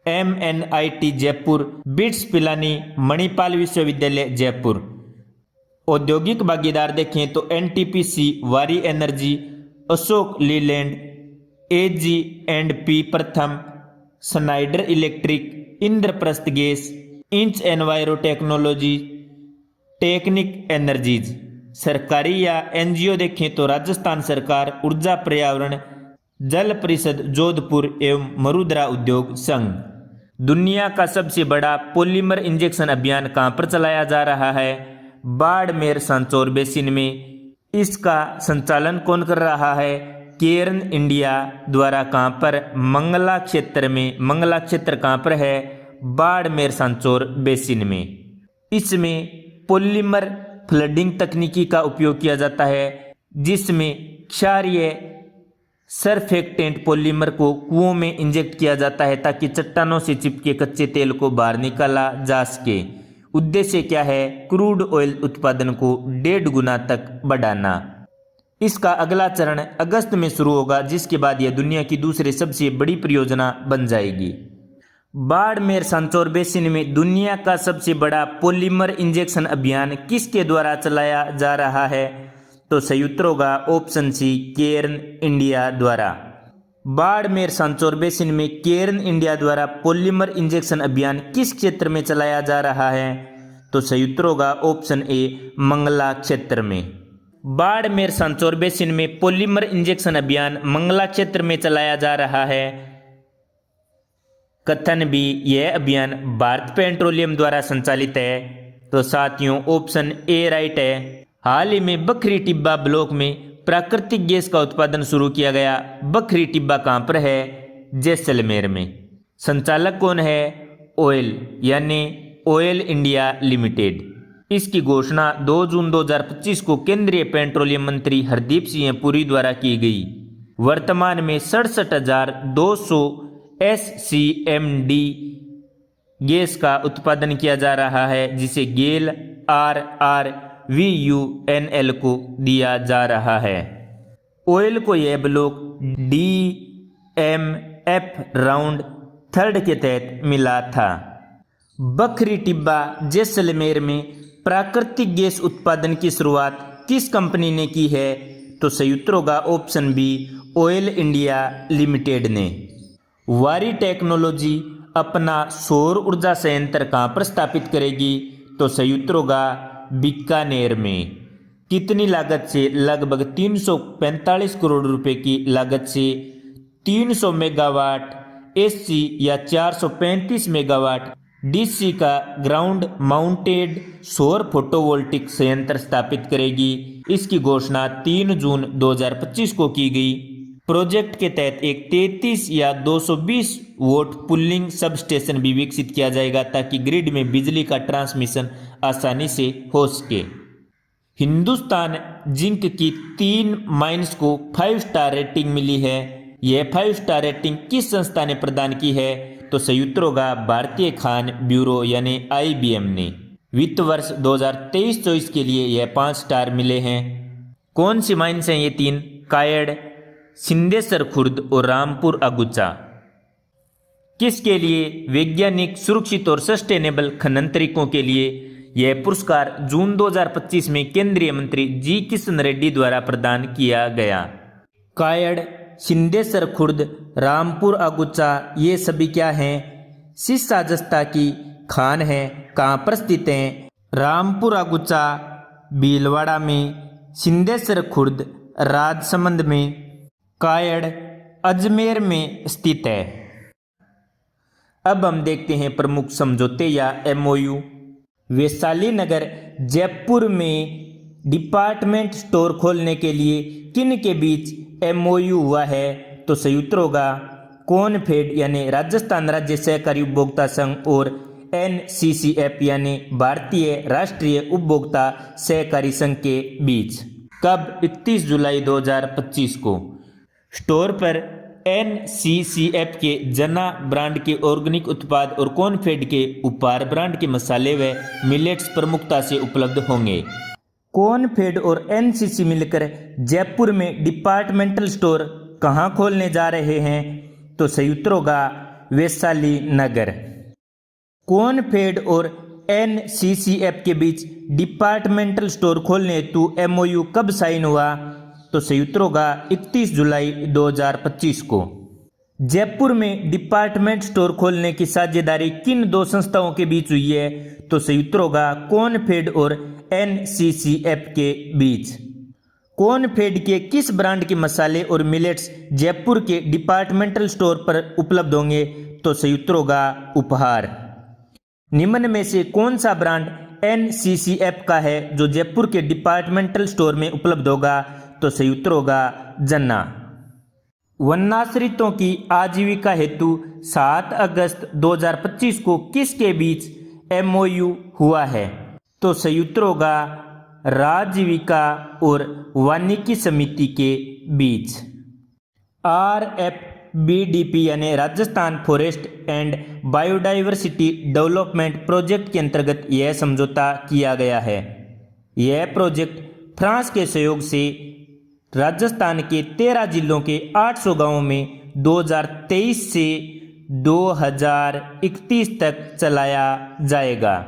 MNIT Jaipur, BITS Pilani, Manipal विश्वविद्यालय जयपुर। औद्योगिक भागीदार देखें तो NTPC, वारी एनर्जी, अशोक लीलैंड, AG&P प्रथम, Snyder electric, Indraprastha gas, inch enviro technology, technique energies. सरकारी या NGO देखें तो राजस्थान सरकार, ऊर्जा पर्यावरण, जल परिषद जोधपुर एवं मरुद्रा उद्योग संघ। दुनिया का सबसे बड़ा पॉलीमर इंजेक्शन अभियान कहाँ पर चलाया जा रहा है? बाड़मेर सांचौर बेसिन में। इसका संचालन कौन कर रहा है? केयर्न इंडिया द्वारा। कहाँ पर? मंगला क्षेत्र में। मंगला क्षेत्र कहाँ पर है? बाड़मेर सांचौर बेसिन में। इसमें पॉलीमर फ्लडिंग तकनीकी का उपयोग किया जाता है, जिसमें क्षारीय सरफेक्टेंट पॉलीमर को कुओं में इंजेक्ट किया जाता है ताकि चट्टानों से चिपके कच्चे तेल को बाहर निकाला जा सके। उद्देश्य क्या है? क्रूड ऑयल उत्पादन को 1.5 गुना तक बढ़ाना। इसका अगला चरण अगस्त में शुरू होगा, जिसके बाद यह दुनिया की दूसरी सबसे बड़ी परियोजना बन जाएगी। बाड़मेर सांचौर बेसिन में दुनिया का सबसे बड़ा पॉलीमर इंजेक्शन अभियान किसके द्वारा चलाया जा रहा है? तो सही उत्तर होगा ऑप्शन सी, केयर्न इंडिया द्वारा। बाड़मेर सांचौर बेसिन में केयर्न इंडिया द्वारा पॉलीमर इंजेक्शन अभियान किस क्षेत्र में चलाया जा रहा है? तो सही उत्तर होगा ऑप्शन ए, मंगला क्षेत्र में। बाड़मेर सांचौर बेसिन में पॉलीमर इंजेक्शन अभियान मंगला क्षेत्र में चलाया जा रहा है। कथन बी, यह अभियान भारत पेट्रोलियम द्वारा संचालित है। तो साथियों ऑप्शन ए राइट है। हाल ही में बखरी टिब्बा ब्लॉक में प्राकृतिक गैस का उत्पादन शुरू किया गया। बखरी टिब्बा कहाँ पर है? जैसलमेर में। संचालक कौन है? ऑयल यानी ऑयल इंडिया लिमिटेड। इसकी घोषणा 2 जून 2025 को केंद्रीय पेट्रोलियम मंत्री हरदीप सिंह पुरी द्वारा की गई। वर्तमान में 67,200 SCMD गैस का उत्पादन किया जा रहा है, जिसे गेल RRVUNL को दिया जा रहा है। ऑयल को यह ब्लॉक DMF राउंड 3 के तहत मिला था। बखरी टिब्बा जैसलमेर में प्राकृतिक गैस उत्पादन की शुरुआत किस कंपनी ने की है? तो सही उत्तर होगा option B, oil India limited ने। वारी टेक्नोलॉजी अपना सौर ऊर्जा संयंत्र कहाँ पर स्थापित करेगी? तो सही उत्तर होगा बीकानेर में। कितनी लागत से? लगभग 345 करोड़ रुपए की लागत से 300 मेगावाट एसी या 435 मेगावाट डीसी का ग्राउंड माउंटेड सौर फोटोवोल्टिक संयंत्र स्थापित करेगी। इसकी घोषणा 3 जून 2025 को की गई। प्रोजेक्ट के तहत एक 33 या 220 वोल्ट पुलिंग सब स्टेशन भी विकसित किया जाएगा ताकि ग्रिड में बिजली का ट्रांसमिशन आसानी से हो सके। हिंदुस्तान जिंक की 3 माइंस को 5 स्टार रेटिंग मिली है। यह 5 स्टार रेटिंग किस संस्था ने प्रदान की है? तो सही उत्तर होगा भारतीय खान ब्यूरो यानी IBM ने। वित्त वर्ष 2023-24 के लिए यह 5 स्टार मिले हैं। कौन सी माइंस हैं ये 3? कायड़, सिंदेसर खुर्द और रामपुर अगुचा। किसके लिए? वैज्ञानिक, सुरक्षित और सस्टेनेबल खनन तरीकों के लिए। यह पुरस्कार जून 2025 में केंद्रीय मंत्री जी किशन रेड्डी द्वारा प्रदान किया गया। कायड़, सिंदेसर खुर्द, रामपुर अगुचा ये सभी क्या हैं? सिस्साजस्ता की खान है। कहाँ पर स्थित हैं? रामपुर अगुचा भीलवाड़ा में, सिंदेसर खुर्द राजसमंद में, कायड़ अजमेर में स्थित है। अब हम देखते हैं प्रमुख समझौते या MOU। वैशाली नगर जयपुर में डिपार्टमेंट स्टोर खोलने के लिए किन के बीच MOU हुआ है? तो सही उत्तर होगा कॉनफेड यानी राजस्थान राज्य सहकारी उपभोक्ता संघ और NCCF यानी भारतीय राष्ट्रीय उपभोक्ता सहकारी संघ के बीच। कब? 31 जुलाई 2025 को। स्टोर पर NCCF के जना ब्रांड के ऑर्गेनिक उत्पाद और कॉनफेड के उपहार ब्रांड के मसाले व मिलेट्स प्रमुखता से उपलब्ध होंगे। कॉनफेड और NCC मिलकर जयपुर में डिपार्टमेंटल स्टोर कहाँ खोलने जा रहे हैं? तो सही उत्तर होगा वैशाली नगर। कॉनफेड और NCCF के बीच डिपार्टमेंटल स्टोर खोलने हेतु MOU कब साइन हुआ? तो सही उत्तर होगा 31 जुलाई 2025 को। जयपुर में डिपार्टमेंट स्टोर खोलने की साझेदारी किन 2 संस्थाओं के बीच हुई है? तो सही उत्तर होगा कॉनफेड और NCCF के बीच। कॉनफेड के किस ब्रांड के मसाले और मिलेट्स जयपुर के डिपार्टमेंटल स्टोर पर उपलब्ध होंगे? तो सही उत्तर होगा उपहार। निम्न में से कौन सा ब्रांड NCCF का है जो जयपुर के डिपार्टमेंटल स्टोर में उपलब्ध होगा? तो सही उत्तर होगा जन्ना। वनाश्रितों की आजीविका हेतु 7 अगस्त 2025 को किसके बीच MOU हुआ है? तो सही उत्तर होगा राजीविका और वानिकी समिति के बीच। RFBDP यानी Rajasthan forest and biodiversity development project के अंतर्गत यह समझौता किया गया है। यह प्रोजेक्ट फ्रांस के सहयोग से राजस्थान के 13 जिलों के 800 गांवों में 2023 से 2031 तक चलाया जाएगा।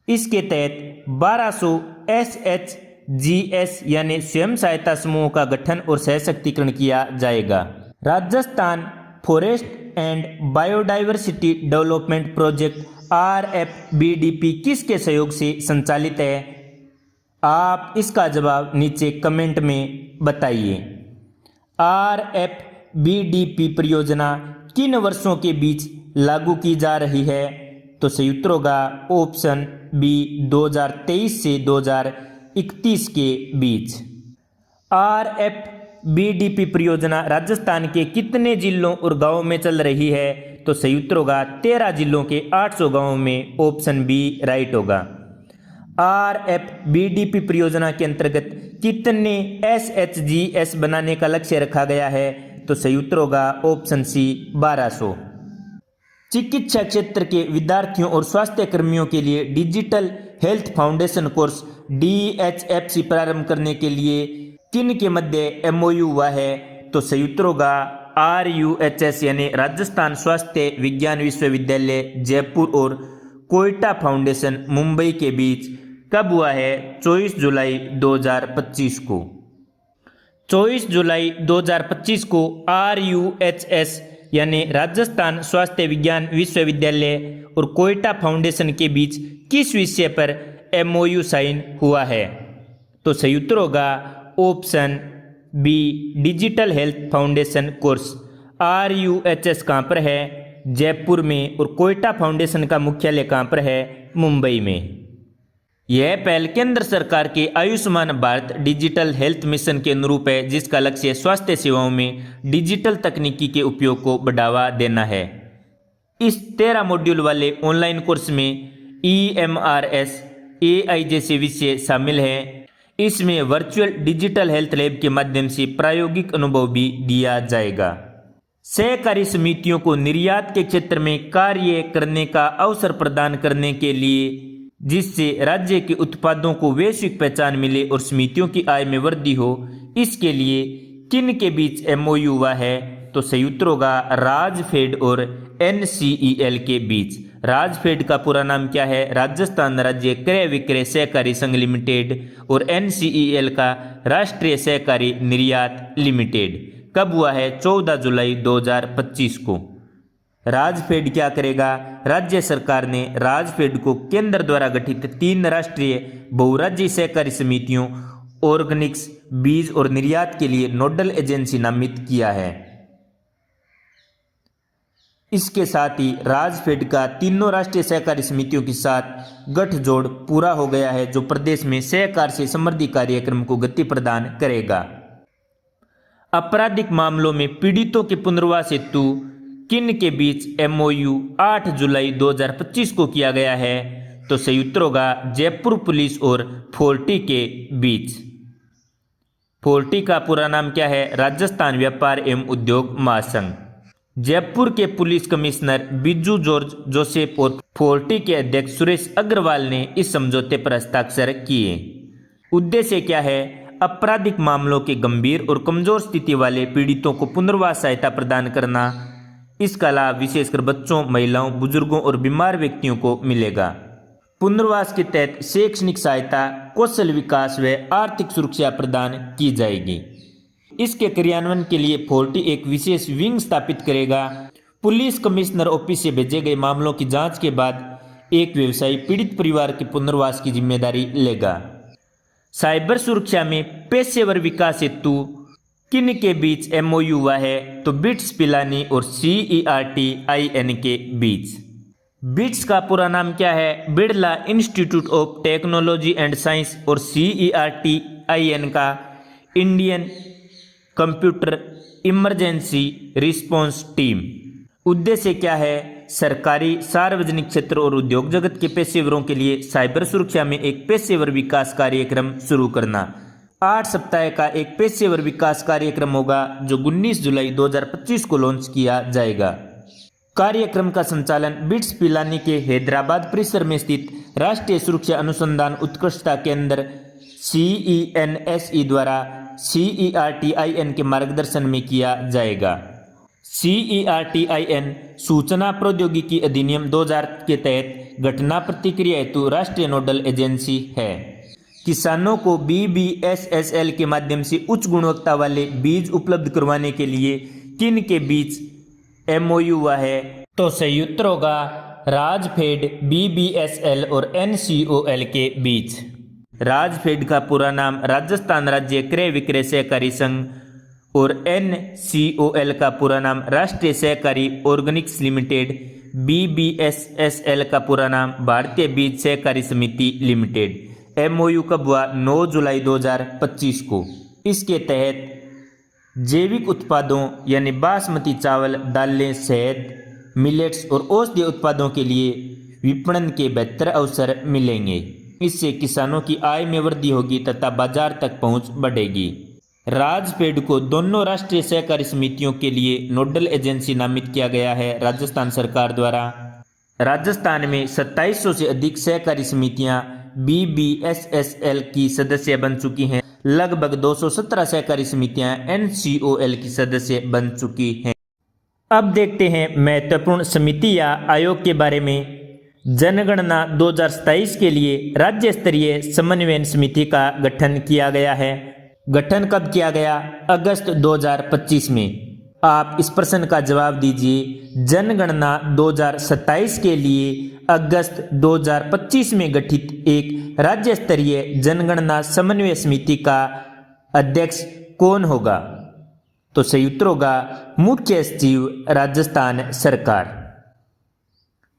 इसके तहत 1200 SHGS यानी स्वयं सहायता समूहों का गठन और सशक्तिकरण किया जाएगा। Rajasthan forest and biodiversity development project RFBDP किसके सहयोग से संचालित है? आप इसका जवाब नीचे कमेंट में बताइए। RFBDP परियोजना किन वर्षों के बीच लागू की जा रही है? तो सही उत्तर होगा ऑप्शन बी 2023 से 2031 के बीच। RFBDP परियोजना राजस्थान के कितने जिलों और गांवों में चल रही है? तो सही उत्तर होगा 13 जिलों के 800 गांवों में। ऑप्शन बी राइट होगा। RFBDP परियोजना के अंतर्गत कितने SHGS बनाने का लक्ष्य रखा गया है? तो सही उत्तर होगा ऑप्शन सी 1200। चिकित्सा क्षेत्र के विद्यार्थियों और स्वास्थ्य कर्मियों के लिए digital health foundation course DHFC प्रारंभ करने के लिए किन के मध्य MOU हुआ है? तो सही उत्तर होगा RUHS यानी राजस्थान स्वास्थ्य विज्ञान विश्वविद्यालय जयपुर और कोयटा फाउंडेशन मुंबई के बीच कब हुआ है? 24 जुलाई 2025 को। 24 जुलाई 2025 को RUHS यानी राजस्थान स्वास्थ्य विज्ञान विश्वविद्यालय और कोयटा फाउंडेशन के बीच किस विषय पर MOU साइन हुआ है? तो सही उत्तर होगा option B digital health foundation course. RUHS कहाँ पर है? जयपुर में, और कोयटा फाउंडेशन का मुख्यालय कहाँ पर है? मुंबई में। यह पहल केंद्र सरकार के Ayushman Bharat digital health mission के अनुरूप है, जिसका लक्ष्य स्वास्थ्य सेवाओं में डिजिटल तकनीकी के उपयोग को बढ़ावा देना है। इस 13 मॉड्यूल वाले ऑनलाइन कोर्स में EMRS, AI जैसे विषय शामिल हैं। इसमें वर्चुअल डिजिटल हेल्थ लैब के माध्यम से प्रायोगिक अनुभव भी दिया जाएगा। सहकारी समितियों को निर्यात के क्षेत्र में कार्य करने का अवसर प्रदान करने के लिए, जिससे राज्य के उत्पादों को वैश्विक पहचान मिले और समितियों की आय में वृद्धि हो, इसके लिए किन के बीच MOU हुआ है? तो सही उत्तर होगा राजफेड और NCEL के बीच। राजफेड का पूरा नाम क्या है? राजस्थान राज्य क्रय विक्रय सहकारी संघ लिमिटेड, और NCEL का राष्ट्रीय सहकारी निर्यात लिमिटेड। कब हुआ है? 14 जुलाई 2025 को। राजफेड क्या करेगा? राज्य सरकार ने राजफेड को केंद्र द्वारा गठित 3 राष्ट्रीय बहुराज्यीय सहकारी समितियों ऑर्गेनिक्स, बीज और निर्यात के लिए नोडल एजेंसी नामित किया है। इसके साथ ही राजफेड का तीनों राष्ट्रीय सहकारी समितियों के साथ गठजोड़ पूरा हो गया है, जो प्रदेश में सहकार से समृद्धि कार्यक्रम को गति प्रदान करेगा। आपराधिक मामलों में पीड़ितों के पुनर्वास हेतु किन के बीच MOU 8 जुलाई 2025 को किया गया है? तो सही उत्तर होगा जयपुर पुलिस और फोर्टी के बीच। फोर्टी का पूरा नाम क्या है? राजस्थान व्यापार एवं उद्योग महासंघ। जयपुर के पुलिस कमिश्नर बिज्जू जॉर्ज जोसेफ और फोर्टी के अध्यक्ष सुरेश अग्रवाल ने इस समझौते पर हस्ताक्षर किए। उद्देश्य क्या है? आपराधिक मामलों के गंभीर और कमजोर स्थिति वाले पीड़ितों को पुनर्वास सहायता प्रदान करना। इसका लाभ विशेषकर बच्चों, महिलाओं, बुजुर्गों और बीमार व्यक्तियों को मिलेगा। पुनर्वास के तहत शैक्षणिक सहायता, कौशल विकास व आर्थिक सुरक्षा प्रदान की जाएगी। इसके क्रियान्वयन के लिए फोर्टी एक विशेष विंग स्थापित करेगा। पुलिस कमिश्नर ऑफिस से भेजे गए मामलों की जांच के बाद एक व्यवसायी पीड़ित परिवार के पुनर्वास की जिम्मेदारी लेगा। साइबर सुरक्षा में पेशेवर विकास हेतु किन के बीच MOU हुआ है? तो बिट्स पिलानी और CERTIN के बीच। बिट्स का पूरा नाम क्या है? Birla institute of technology and science, और CERTIN का Indian computer emergency response team. उद्देश्य क्या है? सरकारी, सार्वजनिक क्षेत्र और उद्योग जगत के पेशेवरों के लिए साइबर सुरक्षा में एक पेशेवर विकास कार्यक्रम शुरू करना। 8 सप्ताह का एक पेशेवर विकास कार्यक्रम होगा, जो 19 जुलाई 2025 को लॉन्च किया जाएगा। कार्यक्रम का संचालन बिट्स पिलानी के हैदराबाद परिसर में स्थित राष्ट्रीय सुरक्षा अनुसंधान उत्कृष्टता केंद्र CENSE द्वारा CERTIN के मार्गदर्शन में किया जाएगा। CERTIN सूचना प्रौद्योगिकी अधिनियम 2000 के तहत घटना प्रतिक्रिया हेतु राष्ट्रीय नोडल एजेंसी है। किसानों को BBSSL के माध्यम से उच्च गुणवत्ता वाले बीज उपलब्ध करवाने के लिए किन के बीच MOU हुआ है? तो सही उत्तर होगा राजफेड, BBSL और NCOL के बीच। राजफेड का पूरा नाम राजस्थान राज्य क्रय विक्रय सहकारी संघ, और NCOL का पूरा नाम राष्ट्रीय सहकारी ऑर्गेनिक्स लिमिटेड, BBSSL का पूरा नाम भारतीय बीज सहकारी समिति लिमिटेड। MOU कब हुआ? 9 जुलाई 2025 को। इसके तहत जैविक उत्पादों यानी बासमती चावल, दालें, शहद, मिलेट्स और औषधीय उत्पादों के लिए विपणन के बेहतर अवसर मिलेंगे। इससे किसानों की आय में वृद्धि होगी तथा बाजार तक पहुंच बढ़ेगी। राजपेड को दोनों राष्ट्रीय सहकारी समितियों के लिए नोडल एजेंसी नामित किया गया है राजस्थान सरकार द्वारा। राजस्थान में 2700 से अधिक सहकारी समितियां BBSSL की सदस्य बन चुकी हैं। लगभग 217 सहकारी समितियां NCOL की सदस्य बन चुकी हैं। अब देखते हैं महत्वपूर्ण समिति या आयोग के बारे में। जनगणना 2027 के लिए राज्य स्तरीय समन्वयन समिति का गठन किया गया है। गठन कब किया गया? अगस्त 2025 में। आप इस प्रश्न का जवाब दीजिए। जनगणना 2027 के लिए अगस्त 2025 में गठित एक राज्य स्तरीय जनगणना समन्वय समिति का अध्यक्ष कौन होगा? तो सही उत्तर होगा मुख्य सचिव राजस्थान सरकार।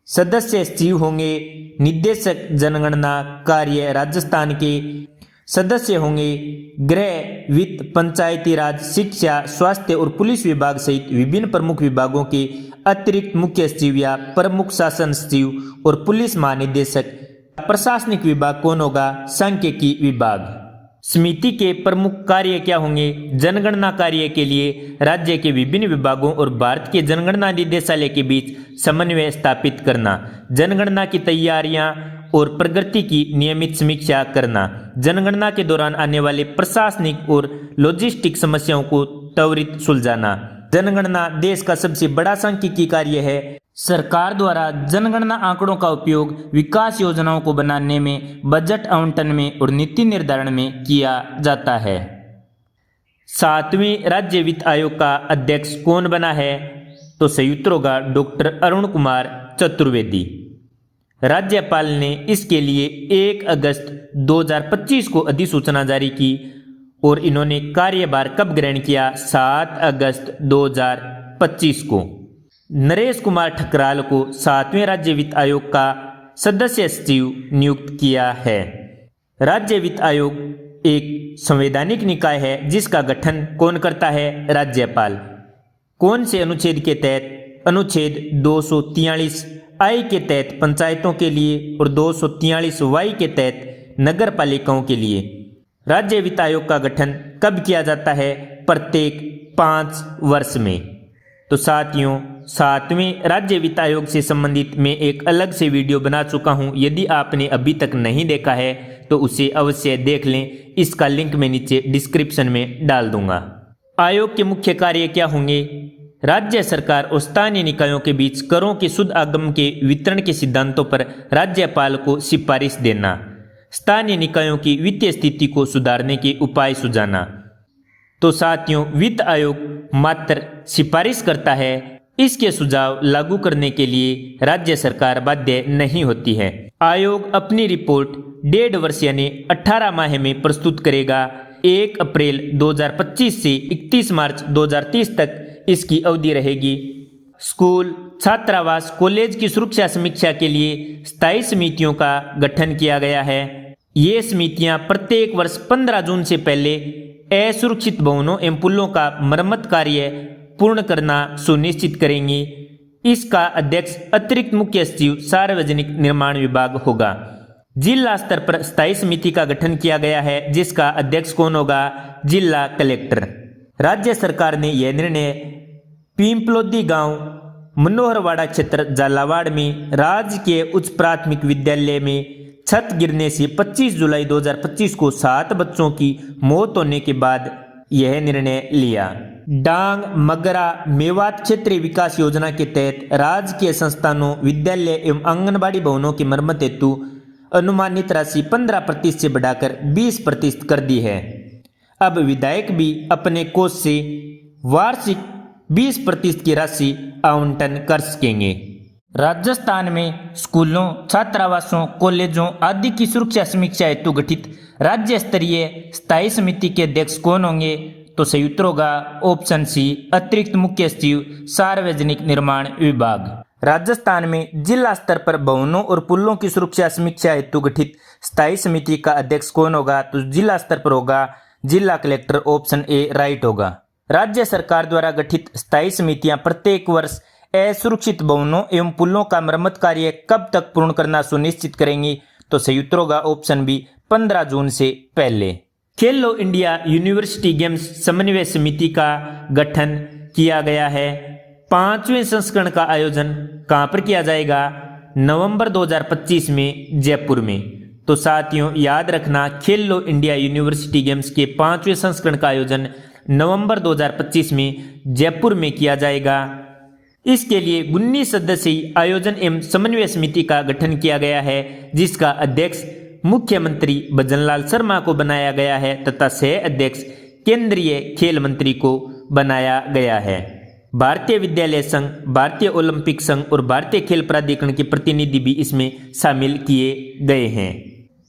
सदस्य सचिव होंगे निदेशक जनगणना कार्य राजस्थान के। सदस्य होंगे गृह, वित्त, पंचायती राज, शिक्षा, स्वास्थ्य और पुलिस विभाग सहित विभिन्न प्रमुख विभागों के अतिरिक्त मुख्य सचिव या प्रमुख शासन सचिव और पुलिस महानिदेशक। प्रशासनिक विभाग कौन होगा? सांख्यिकी विभाग। समिति के प्रमुख कार्य क्या होंगे? जनगणना कार्य के लिए राज्य के विभिन्न विभागों और भारत के जनगणना निदेशालय के बीच समन्वय स्थापित करना, जनगणना की तैयारियां और प्रगति की नियमित समीक्षा करना, जनगणना के दौरान आने वाले प्रशासनिक और लॉजिस्टिक समस्याओं को त्वरित सुलझाना। जनगणना देश का सबसे बड़ा सांख्यिकी कार्य है। सरकार द्वारा जनगणना आंकड़ों का उपयोग विकास योजनाओं को बनाने में, बजट आवंटन में और नीति निर्धारण में किया जाता है। 7वें राज्य वित्त आयोग का अध्यक्ष कौन बना है? तो सही उत्तर होगा डॉक्टर अरुण कुमार चतुर्वेदी। राज्यपाल ने इसके लिए 1 अगस्त 2025 को अधिसूचना जारी की और इन्होंने कार्यभार कब ग्रहण किया? 7 अगस्त 2025 को। नरेश कुमार ठकराल को 7वें राज्य वित्त आयोग का सदस्य सचिव नियुक्त किया है। राज्य वित्त आयोग एक संवैधानिक निकाय है जिसका गठन कौन करता है? राज्यपाल। कौन से अनुच्छेद के तहत? अनुच्छेद 243 आई के तहत पंचायतों के लिए और 243 वाई के तहत नगर पालिकाओं के लिए। राज्य वित्त आयोग का गठन कब किया जाता है? प्रत्येक 5 वर्ष में। तो साथियों, 7वें राज्य वित्त आयोग से संबंधित मैं एक अलग से वीडियो बना चुका हूं। यदि आपने अभी तक नहीं देखा है तो उसे अवश्य देख लें। इसका लिंक मैं नीचे डिस्क्रिप्शन में डाल दूंगा। आयोग के मुख्य कार्य क्या होंगे? राज्य सरकार और स्थानीय निकायों के बीच करों के शुद्ध आगम के वितरण के सिद्धांतों पर राज्यपाल को सिफारिश देना, स्थानीय निकायों की वित्तीय स्थिति को सुधारने के उपाय सुझाना। तो साथियों, वित्त आयोग मात्र सिफारिश करता है, इसके सुझाव लागू करने के लिए राज्य सरकार बाध्य नहीं होती है। आयोग अपनी रिपोर्ट 1.5 वर्ष यानी 18 माह में प्रस्तुत करेगा। 1 अप्रैल 2025 से 31 मार्च 2030 तक इसकी अवधि रहेगी। स्कूल, छात्रावास, कॉलेज की सुरक्षा समीक्षा के लिए स्थायी समितियों का गठन किया गया है। ये समितियां प्रत्येक वर्ष 15 जून से पहले असुरक्षित भवनों एवं पुलों का मरम्मत कार्य पूर्ण करना सुनिश्चित करेंगी। इसका अध्यक्ष अतिरिक्त मुख्य सचिव सार्वजनिक निर्माण विभाग होगा। जिला स्तर पर स्थायी समिति का गठन किया गया है जिसका अध्यक्ष कौन होगा? जिला कलेक्टर। राज्य सरकार ने यह निर्णय पिंपलोदी गांव, मनोहरवाड़ा क्षेत्र, झालावाड़ में राजकीय उच्च प्राथमिक विद्यालय में छत गिरने से 25 जुलाई 2025 को 7 बच्चों की मौत होने के बाद यह निर्णय लिया। डांग, मगरा, मेवात क्षेत्रीय विकास योजना के तहत राजकीय संस्थानों, विद्यालय एवं आंगनबाड़ी भवनों की मरम्मत हेतु अनुमानित राशि 15% से बढ़ाकर 20% कर दी है। अब विधायक भी अपने कोष से वार्षिक 20% की राशि आवंटन कर सकेंगे। राजस्थान में स्कूलों, छात्रावासों, कॉलेजों आदि की सुरक्षा समीक्षा हेतु गठित राज्य स्तरीय स्थायी समिति के अध्यक्ष कौन होंगे? तो सही उत्तर होगा ऑप्शन सी, अतिरिक्त मुख्य सचिव सार्वजनिक निर्माण विभाग। राजस्थान में जिला स्तर पर भवनों और पुलों की सुरक्षा समीक्षा हेतु गठित स्थायी समिति का अध्यक्ष कौन होगा? तो जिला स्तर पर होगा जिला कलेक्टर। ऑप्शन ए राइट होगा। राज्य सरकार द्वारा गठित स्थायी समितियां प्रत्येक वर्ष असुरक्षित भवनों एवं पुलों का मरम्मत कार्य कब तक पूर्ण करना सुनिश्चित करेंगी? तो सही उत्तर होगा ऑप्शन बी 15 जून से पहले। खेलो इंडिया यूनिवर्सिटी गेम्स समन्वय समिति का गठन किया गया है। 5वें संस्करण का आयोजन कहां पर किया जाएगा? नवंबर 2025 में जयपुर में। तो साथियों याद रखना, खेलो इंडिया यूनिवर्सिटी गेम्स के 5वें संस्करण का आयोजन नवंबर 2025 में जयपुर में किया जाएगा। इसके लिए 19 सदस्यीय आयोजन एवं समन्वय समिति का गठन किया गया है, जिसका अध्यक्ष मुख्यमंत्री भजनलाल शर्मा को बनाया गया है तथा सह अध्यक्ष केंद्रीय खेल मंत्री को बनाया गया है। भारतीय विद्यालय संघ, भारतीय ओलंपिक संघ और भारतीय खेल प्राधिकरण के प्रतिनिधि भी इसमें शामिल किए गए हैं।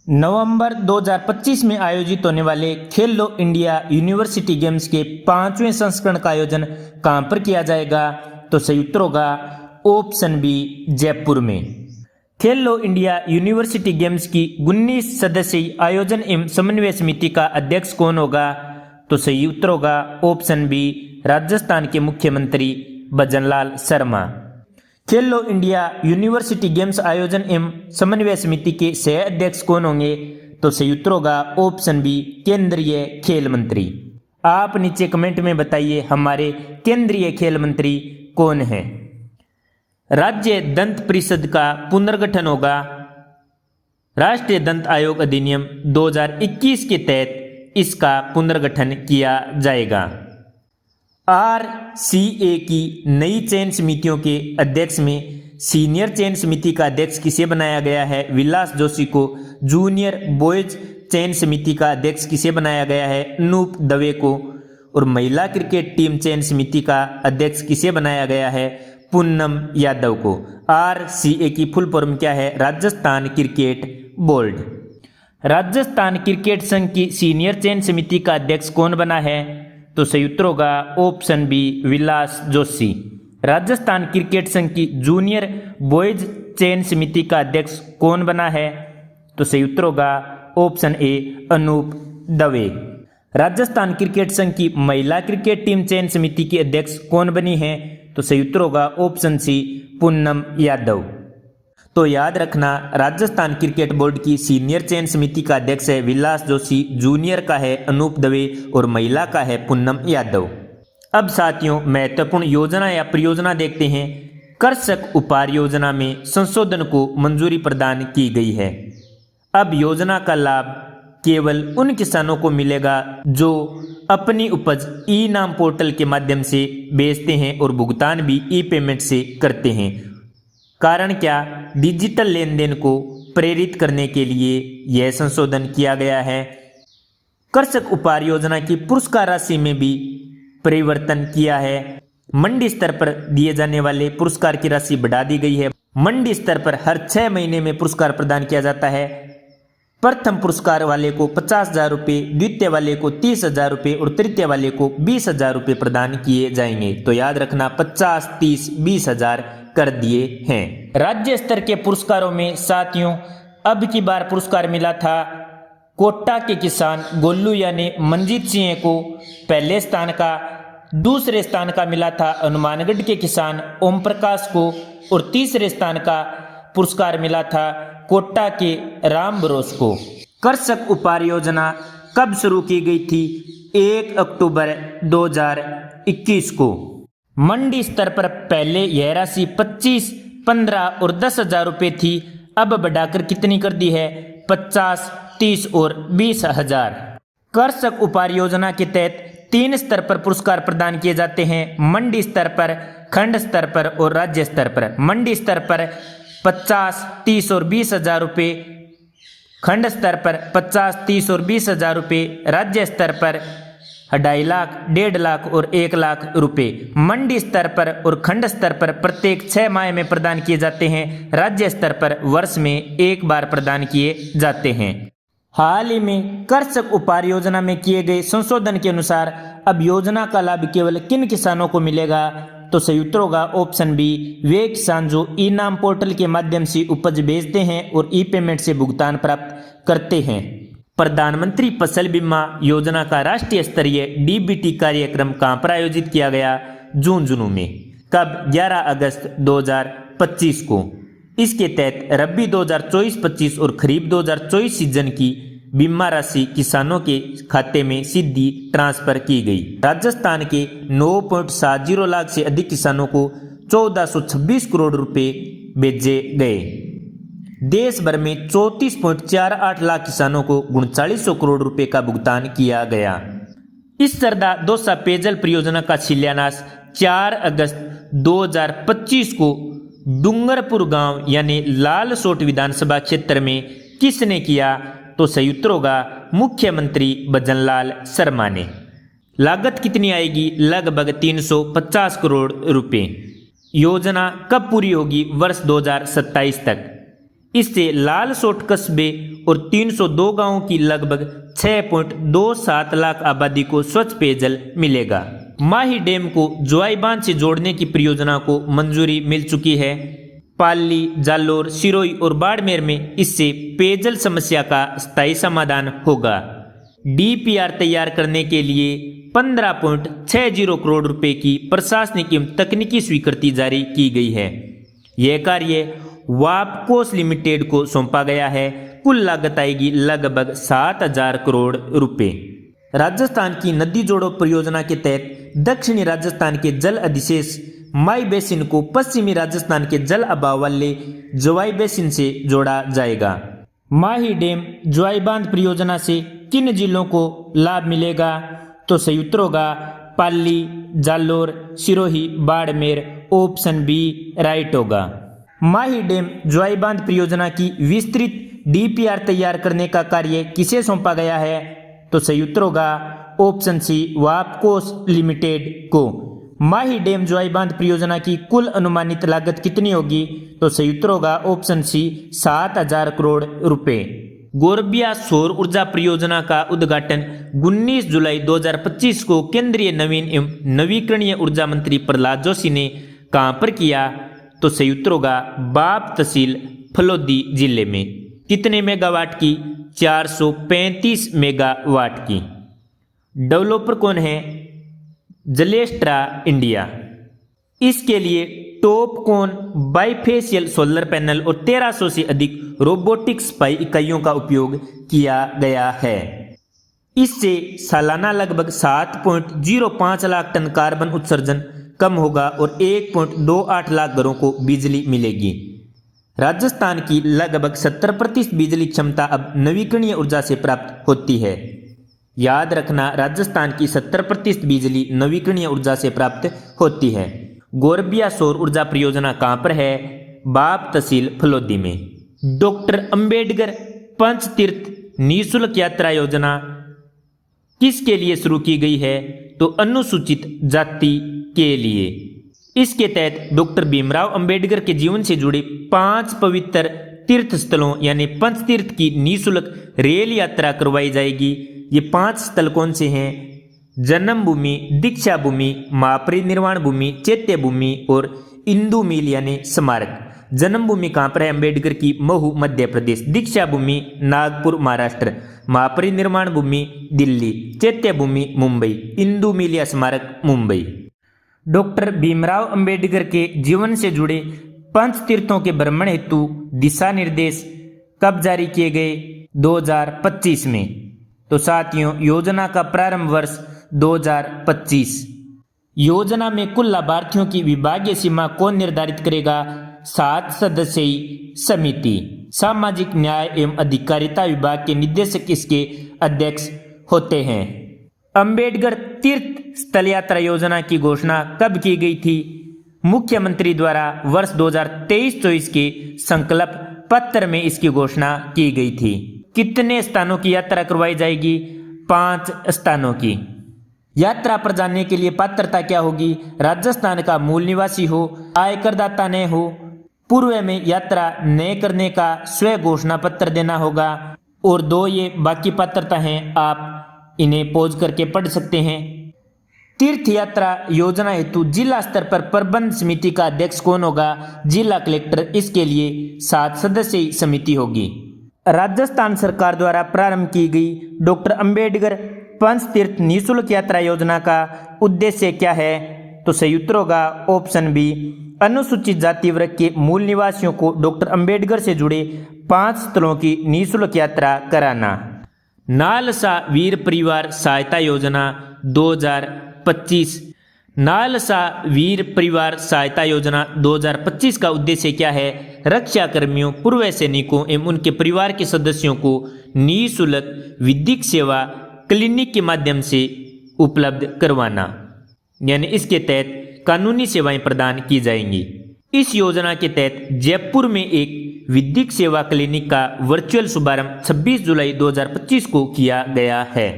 नवंबर 2025 में आयोजित होने वाले खेलो इंडिया यूनिवर्सिटी गेम्स के 5वें संस्करण का आयोजन कहां पर किया जाएगा? तो सही उत्तर होगा ऑप्शन बी जयपुर में। खेलो इंडिया यूनिवर्सिटी गेम्स की 19 सदस्यीय आयोजन एवं समन्वय समिति का अध्यक्ष कौन होगा? तो सही उत्तर होगा ऑप्शन बी राजस्थान के मुख्यमंत्री भजनलाल शर्मा। खेलो इंडिया यूनिवर्सिटी गेम्स आयोजन एवं समन्वय समिति के सह अध्यक्ष कौन होंगे? तो सही उत्तर होगा ऑप्शन बी केंद्रीय खेल मंत्री। आप नीचे कमेंट में बताइए हमारे केंद्रीय खेल मंत्री कौन है। राज्य दंत परिषद का पुनर्गठन होगा। राष्ट्रीय दंत आयोग अधिनियम 2021 के तहत इसका पुनर्गठन किया जाएगा। RCA की नई चयन समितियों के अध्यक्ष में सीनियर चयन समिति का अध्यक्ष किसे बनाया गया है? विलास जोशी को। जूनियर बॉयज चयन समिति का अध्यक्ष किसे बनाया गया है? अनूप दवे को। और महिला क्रिकेट टीम चयन समिति का अध्यक्ष किसे बनाया गया है? पूनम यादव को। RCA की फुल फॉर्म क्या है? Rajasthan cricket board. Rajasthan cricket संघ की सीनियर चयन समिति का अध्यक्ष कौन बना है? तो सही उत्तर होगा ऑप्शन बी विलास जोशी। राजस्थान क्रिकेट संघ की जूनियर बॉयज चयन समिति का अध्यक्ष कौन बना है? तो सही उत्तर होगा option A Anoop Dave. Rajasthan cricket संघ की महिला क्रिकेट टीम चयन समिति की अध्यक्ष कौन बनी है? तो सही उत्तर होगा ऑप्शन सी पूनम यादव। तो याद रखना, राजस्थान क्रिकेट बोर्ड की सीनियर चयन समिति का अध्यक्ष है विलास जोशी, जूनियर का है अनूप दवे और महिला का है पूनम यादव। अब साथियों महत्वपूर्ण योजना या परियोजना देखते हैं। कृषक उपहार योजना में संशोधन को मंजूरी प्रदान की गई है। अब योजना का लाभ केवल उन किसानों को मिलेगा जो अपनी उपज ई नाम पोर्टल के माध्यम से बेचते हैं और भुगतान भी ई पेमेंट से करते हैं। कारण क्या? डिजिटल लेन देन को प्रेरित करने के लिए यह संशोधन किया गया है। कृषक उपहार योजना की पुरस्कार राशि में भी परिवर्तन किया है। मंडी स्तर पर दिए जाने वाले पुरस्कार की राशि बढ़ा दी गई है। मंडी स्तर पर हर 6 महीने में पुरस्कार प्रदान किया जाता है। प्रथम पुरस्कार वाले को 50,000 रुपये, द्वितीय वाले को 30,000 रुपये और तृतीय वाले को 20,000 रुपये प्रदान किए जाएंगे। तो याद रखना 50, 30, 20,000 कर दिए हैं। राज्य स्तर के पुरस्कारों में साथियों अब की बार पुरस्कार मिला था कोटा के किसान गोलू यानी मंजीत सिंह को पहले स्थान का, दूसरे स्थान का मिला था हनुमानगढ़ के किसान ओम प्रकाश को और तीसरे स्थान का पुरस्कार मिला था कोटा के राम बरोस को। कृषक उपहार योजना कब शुरू की गई थी? 1 अक्टूबर 2021 को। मंडी स्तर पर पहले यह राशि 25, 15 और 10,000 रुपये थी। अब बढ़ाकर कितनी कर दी है? 50, 30 और 20,000। कृषक उपहार योजना के तहत 3 स्तर पर पुरस्कार प्रदान किए जाते हैं। मंडी स्तर पर, खंड स्तर पर और राज्य स्तर पर। मंडी स्तर पर 50, 30 और 20,000 रुपये, खंड स्तर पर 50, 30 और 20,000 रुपये, राज्य स्तर पर 2.5 लाख, 1.5 लाख और 1 लाख रुपये। मंडी स्तर पर और खंड स्तर पर प्रत्येक 6 माह में प्रदान किए जाते हैं। राज्य स्तर पर वर्ष में 1 बार प्रदान किए जाते हैं। हाल ही में कृषक उपहार योजना में किए गए संशोधन के अनुसार अब योजना का लाभ केवल किन किसानों को मिलेगा? तो सही उत्तर होगा ऑप्शन बी वे किसान जो ई नाम पोर्टल के माध्यम से उपज बेचते हैं और ई पेमेंट से भुगतान प्राप्त करते हैं। प्रधानमंत्री फसल बीमा योजना का राष्ट्रीय स्तरीय डीबीटी कार्यक्रम कहां पर आयोजित किया गया? झुंझुनू में। कब? 11 अगस्त 2025 को। इसके तहत रबी 2024-25 और खरीफ 2024 सीजन की बीमा राशि किसानों के खाते में सीधी ट्रांसफर की गई। राजस्थान के 9.70 लाख से अधिक किसानों को 1426 करोड़ रुपए भेजे गए। देश भर में 34.48 लाख किसानों को 3900 करोड़ रुपए का भुगतान किया गया। इस सरदा दौसा पेयजल परियोजना का शिलान्यास 4 अगस्त 2025 को डूंगरपुर गांव यानी लालसोट विधानसभा क्षेत्र में किसने किया? तो सही उत्तर होगा मुख्यमंत्री भजनलाल शर्मा ने। लागत कितनी आएगी? लगभग 350 करोड़ रुपए। योजना कब पूरी होगी? वर्ष 2027 तक। इससे लालसोट कस्बे और 302 गांवों की लगभग 6.27 लाख आबादी को स्वच्छ पेयजल मिलेगा। माही डैम को जोआई बांध से जोड़ने की परियोजना को मंजूरी मिल चुकी है। पाली, जालोर, सिरोही और बाड़मेर में इससे पेयजल समस्या का स्थायी समाधान होगा। डीपीआर तैयार करने के लिए 15.60 करोड़ रुपए की प्रशासनिक एवं तकनीकी स्वीकृति जारी की गई है। यह कार्य वापकोस लिमिटेड को सौंपा गया है। कुल लागत आएगी लगभग 7000 करोड़ रुपए। राजस्थान की नदी जोड़ो परियोजना के तहत दक्षिणी राजस्थान के जल अधिशेष माई बेसिन को पश्चिमी राजस्थान के जल अभाव वाले जोवाई बेसिन से जोड़ा जाएगा। माही डैम जोवाई बांध परियोजना से किन जिलों को लाभ मिलेगा? तो सही उत्तर होगा Pali, Jalore, Sirohi, Barmer. Option B right होगा। माही डैम जोवाई बांध परियोजना की विस्तृत डीपीआर तैयार करने का कार्य किसे सौंपा गया है? तो सही उत्तर होगा ऑप्शन सी वापकोस लिमिटेड को। माही डैम जोआई बांध परियोजना की कुल अनुमानित लागत कितनी होगी? तो सही उत्तर होगा ऑप्शन सी 7000 करोड़ रुपए। गोरबिया सौर ऊर्जा परियोजना का उद्घाटन 19 जुलाई 2025 को केंद्रीय नवीन एवं नवीकरणीय ऊर्जा मंत्री प्रहलाद जोशी ने कहां पर किया? तो सही उत्तर होगा बाप तहसील फलोदी जिले में। कितने मेगावाट की? 435 मेगावाट की। डेवलपर कौन है? जलेस्ट्रा इंडिया। इसके लिए टॉपकॉन बाइफेशियल सोलर पैनल और 1300 से अधिक रोबोटिक सफाई इकाइयों का उपयोग किया गया है। इससे सालाना लगभग 7.05 लाख टन कार्बन उत्सर्जन कम होगा और 1.28 लाख घरों को बिजली मिलेगी। राजस्थान की लगभग 70% बिजली क्षमता अब नवीकरणीय ऊर्जा से प्राप्त होती है। याद रखना, राजस्थान की 70% बिजली नवीकरणीय ऊर्जा से प्राप्त होती है। गोरबिया सौर ऊर्जा परियोजना कहां पर है? बाप तहसील फलोदी में। डॉक्टर अंबेडकर पंचतीर्थ निःशुल्क यात्रा योजना किसके लिए शुरू की गई है? तो अनुसूचित जाति के लिए। इसके तहत डॉक्टर भीमराव अंबेडकर के जीवन से जुड़े 5 पवित्र तीर्थ स्थलों यानी पंचतीर्थ की निःशुल्क रेल यात्रा करवाई जाएगी। ये 5 स्थल कौन से हैं? जन्मभूमि, दीक्षा भूमि, महापरिनिर्वाण भूमि, चैत्य भूमि और इंदु मिल यानी स्मारक। जन्मभूमि कहाँ पर है अंबेडकर की? महू मध्य प्रदेश। दीक्षा भूमि नागपुर महाराष्ट्र। महापरिनिर्वाण भूमि दिल्ली। चैत्य भूमि मुंबई। इंदु मिल या स्मारक मुंबई। डॉक्टर भीमराव अंबेडकर के जीवन से जुड़े 5 तीर्थों के भ्रमण हेतु दिशा निर्देश कब जारी किए गए? 2025 में। तो साथियों, योजना का प्रारंभ वर्ष 2025। योजना में कुल लाभार्थियों की विभागीय सीमा कौन निर्धारित करेगा? 7 सदस्यीय समिति। सामाजिक न्याय एवं अधिकारिता विभाग के निदेशक इसके अध्यक्ष होते हैं। अंबेडकर तीर्थ स्थल यात्रा योजना की घोषणा कब की गई थी? मुख्यमंत्री द्वारा वर्ष 2023-24 के संकल्प पत्र में इसकी घोषणा की गई थी। कितने स्थानों की यात्रा करवाई जाएगी? 5 स्थानों की। यात्रा पर जाने के लिए पात्रता क्या होगी? राजस्थान का मूल निवासी हो, आयकरदाता न हो, पूर्व में यात्रा न करने का स्व घोषणा पत्र देना होगा। और 2 ये बाकी पात्रता हैं, आप इन्हें पॉज करके पढ़ सकते हैं। तीर्थ यात्रा योजना हेतु जिला स्तर पर प्रबंध समिति का अध्यक्ष कौन होगा? जिला कलेक्टर। इसके लिए 7 सदस्यीय समिति होगी। राजस्थान सरकार द्वारा प्रारंभ की गई डॉक्टर अंबेडकर पंचतीर्थ निःशुल्क यात्रा योजना का उद्देश्य क्या है? तो सही उत्तर होगा ऑप्शन बी अनुसूचित जाति वर्ग के मूल निवासियों को डॉक्टर अंबेडकर से जुड़े 5 स्थलों की निःशुल्क यात्रा कराना। नालसा वीर परिवार सहायता योजना 2025। नालसा वीर परिवार सहायता योजना 2025 का उद्देश्य क्या है? रक्षा कर्मियों, पूर्व सैनिकों एवं उनके परिवार के सदस्यों को निःशुल्क विधिक सेवा क्लिनिक के माध्यम से उपलब्ध करवाना, यानी इसके तहत कानूनी सेवाएं प्रदान की जाएंगी। इस योजना के तहत जयपुर में एक विधिक सेवा क्लिनिक का वर्चुअल शुभारंभ 26 जुलाई 2025 को किया गया है।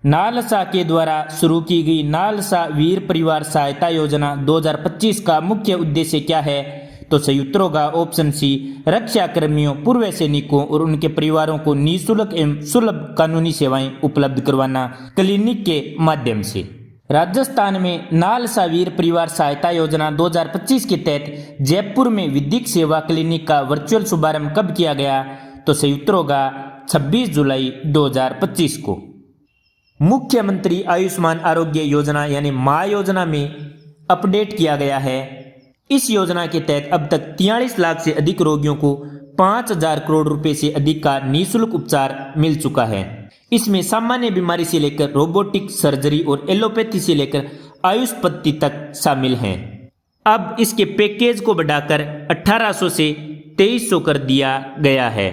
नालसा के द्वारा शुरू की गई नालसा वीर परिवार सहायता योजना 2025 का मुख्य उद्देश्य क्या है? तो सही उत्तर होगा ऑप्शन सी, रक्षा कर्मियों, पूर्व सैनिकों और उनके परिवारों को निःशुल्क एवं सुलभ कानूनी सेवाएं उपलब्ध करवाना क्लिनिक के माध्यम से। राजस्थान में नालसा वीर परिवार सहायता योजना 2025 के तहत जयपुर में विधिक सेवा क्लिनिक का वर्चुअल शुभारंभ कब किया गया? तो सही उत्तर होगा 26 जुलाई 2025 को। मुख्यमंत्री आयुष्मान आरोग्य योजना यानी मां योजना में अपडेट किया गया है। इस योजना के तहत अब तक 43 लाख से अधिक रोगियों को 5,000 करोड़ रुपए से अधिक का निःशुल्क उपचार मिल चुका है। इसमें सामान्य बीमारी से लेकर रोबोटिक सर्जरी और एलोपैथी से लेकर आयुष पद्धति तक शामिल हैं। अब इसके पैकेज को बढ़ाकर 1800 से 2300 कर दिया गया है।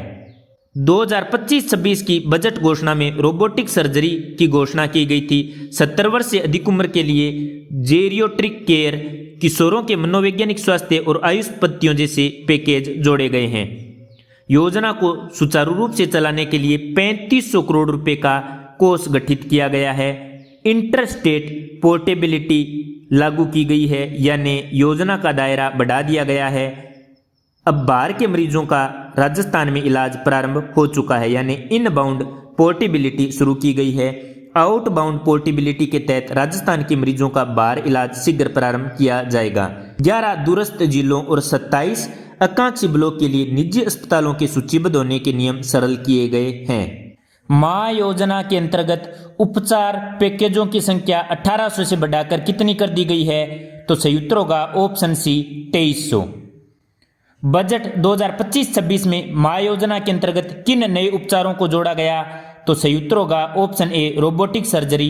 2025-26 की बजट घोषणा में रोबोटिक सर्जरी की घोषणा की गई थी। 70 वर्ष से अधिक उम्र के लिए जेरियोट्रिक केयर, किशोरों के मनोवैज्ञानिक स्वास्थ्य और आयुष पद्धतियों जैसे पैकेज जोड़े गए हैं। योजना को सुचारू रूप से चलाने के लिए 3500 करोड़ रुपए का कोष गठित किया गया है। इंटरस्टेट पोर्टेबिलिटी लागू की गई है, यानी योजना का दायरा बढ़ा दिया गया है। अब बाहर के मरीजों का राजस्थान में इलाज प्रारंभ हो चुका है, यानी इनबाउंड पोर्टेबिलिटी शुरू की गई है। आउटबाउंड पोर्टेबिलिटी के तहत राजस्थान के मरीजों का बाहर इलाज शीघ्र प्रारंभ किया जाएगा। 11 दूरस्थ जिलों और 27 आकांक्षी ब्लॉक के लिए निजी अस्पतालों के सूचीबद्ध होने के नियम सरल किए गए हैं। मां योजना के अंतर्गत उपचार पैकेजों की संख्या 1800 से बढ़ाकर कितनी कर दी गई है? तो सही उत्तर होगा ऑप्शन सी, 2300। बजट 2025-26 में मां योजना के अंतर्गत किन नए उपचारों को जोड़ा गया? तो सही उत्तर होगा ऑप्शन ए, रोबोटिक सर्जरी,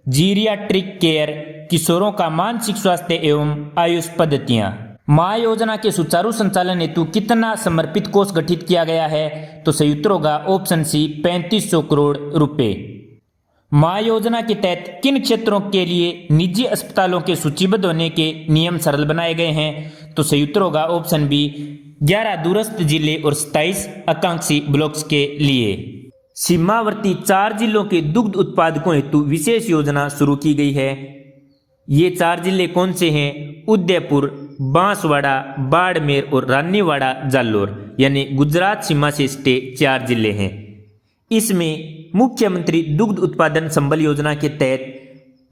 जीरियाट्रिक केयर, किशोरों का मानसिक स्वास्थ्य एवं आयुष पद्धतियां। मां योजना के सुचारू संचालन हेतु कितना समर्पित कोष गठित किया गया है? तो सही उत्तर होगा ऑप्शन सी, 3500 करोड़ रुपए। मां योजना के तहत किन क्षेत्रों के लिए निजी अस्पतालों के सूचीबद्ध होने के नियम सरल बनाए गए हैं? तो सही उत्तर होगा ऑप्शन बी, 11 दूरस्थ जिले और 27 आकांक्षी ब्लॉक्स के लिए। सीमावर्ती 4 जिलों के दुग्ध उत्पादकों हेतु विशेष योजना शुरू की गई है। ये 4 जिले कौन से हैं? उदयपुर, बांसवाड़ा, बाड़मेर और रानीवाड़ा जालोर, यानी गुजरात सीमा से सटे 4 जिले हैं। इसमें मुख्यमंत्री दुग्ध उत्पादन संबल योजना के तहत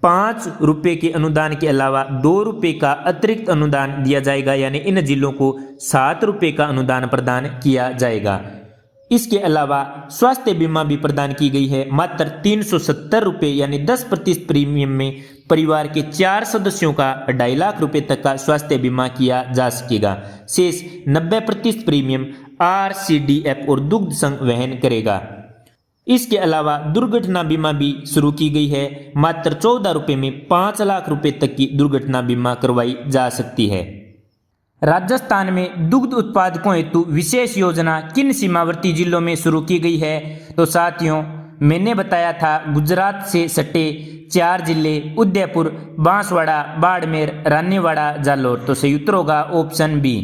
5 रुपए के अनुदान के अलावा 2 रुपए का अतिरिक्त अनुदान दिया जाएगा, यानी इन जिलों को 7 रुपए का अनुदान प्रदान किया जाएगा। इसके अलावा स्वास्थ्य बीमा भी प्रदान की गई है। मात्र 370 रुपए यानी 10% प्रीमियम में परिवार के 4 सदस्यों का 2.5 लाख रुपए तक का स्वास्थ्य बीमा किया जा सकेगा। शेष 90% प्रीमियम RCDF और दुग्ध संघ वहन करेगा। इसके अलावा दुर्घटना बीमा भी शुरू की गई है। मात्र 14 रुपए में 5 लाख रुपए तक की दुर्घटना बीमा करवाई जा सकती है। राजस्थान में दुग्ध उत्पादकों हेतु विशेष योजना किन सीमावर्ती जिलों में शुरू की गई है? तो साथियों, मैंने बताया था गुजरात से सटे 4 जिले उदयपुर, बांसवाड़ा, बाड़मेर, रानीवाड़ा, जालोर। तो सही उत्तर होगा ऑप्शन बी,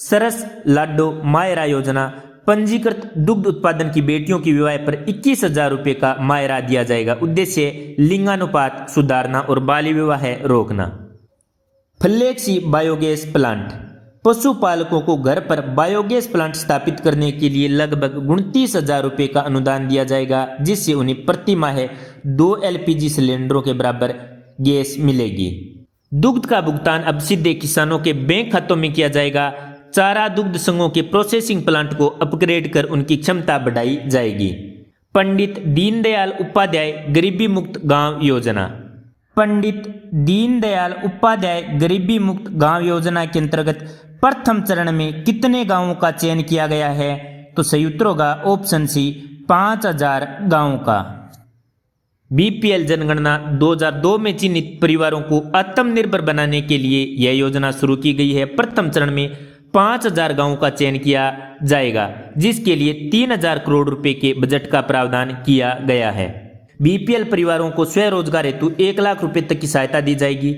सरस लाडो मायरा योजना। पंजीकृत दुग्ध उत्पादन की बेटियों की विवाह पर 21,000 रुपए का मायरा दिया जाएगा। उद्देश्य लिंगानुपात सुधारना और बाल विवाह रोकना। फ्लेक्सी बायोगैस प्लांट, पशुपालकों को घर पर बायोगैस प्लांट स्थापित करने के लिए लगभग 29,000 रुपए का अनुदान दिया जाएगा, जिससे उन्हें प्रति माह 2 LPG सिलेंडरों के बराबर गैस मिलेगी। दुग्ध का भुगतान अब सीधे किसानों के बैंक खातों में किया जाएगा। चारा दुग्ध संघों के प्रोसेसिंग प्लांट को अपग्रेड कर उनकी क्षमता बढ़ाई जाएगी। पंडित दीनदयाल उपाध्याय गरीबी मुक्त गांव योजना, पंडित दीनदयाल उपाध्याय गरीबी मुक्त गांव योजना के अंतर्गत प्रथम चरण में कितने गांवों का चयन किया गया है? तो सही उत्तर होगा ऑप्शन सी 5000 गांवों का। बीपीएल जनगणना 2002 में चिन्हित परिवारों को आत्मनिर्भर बनाने के लिए यह योजना शुरू की गई है। प्रथम चरण में 5000 गांवों का चयन किया जाएगा, जिसके लिए 3000 करोड़ रुपए के बजट का प्रावधान किया गया है। बीपीएल परिवारों को स्वरोजगार हेतु 1 लाख रुपए तक की सहायता दी जाएगी।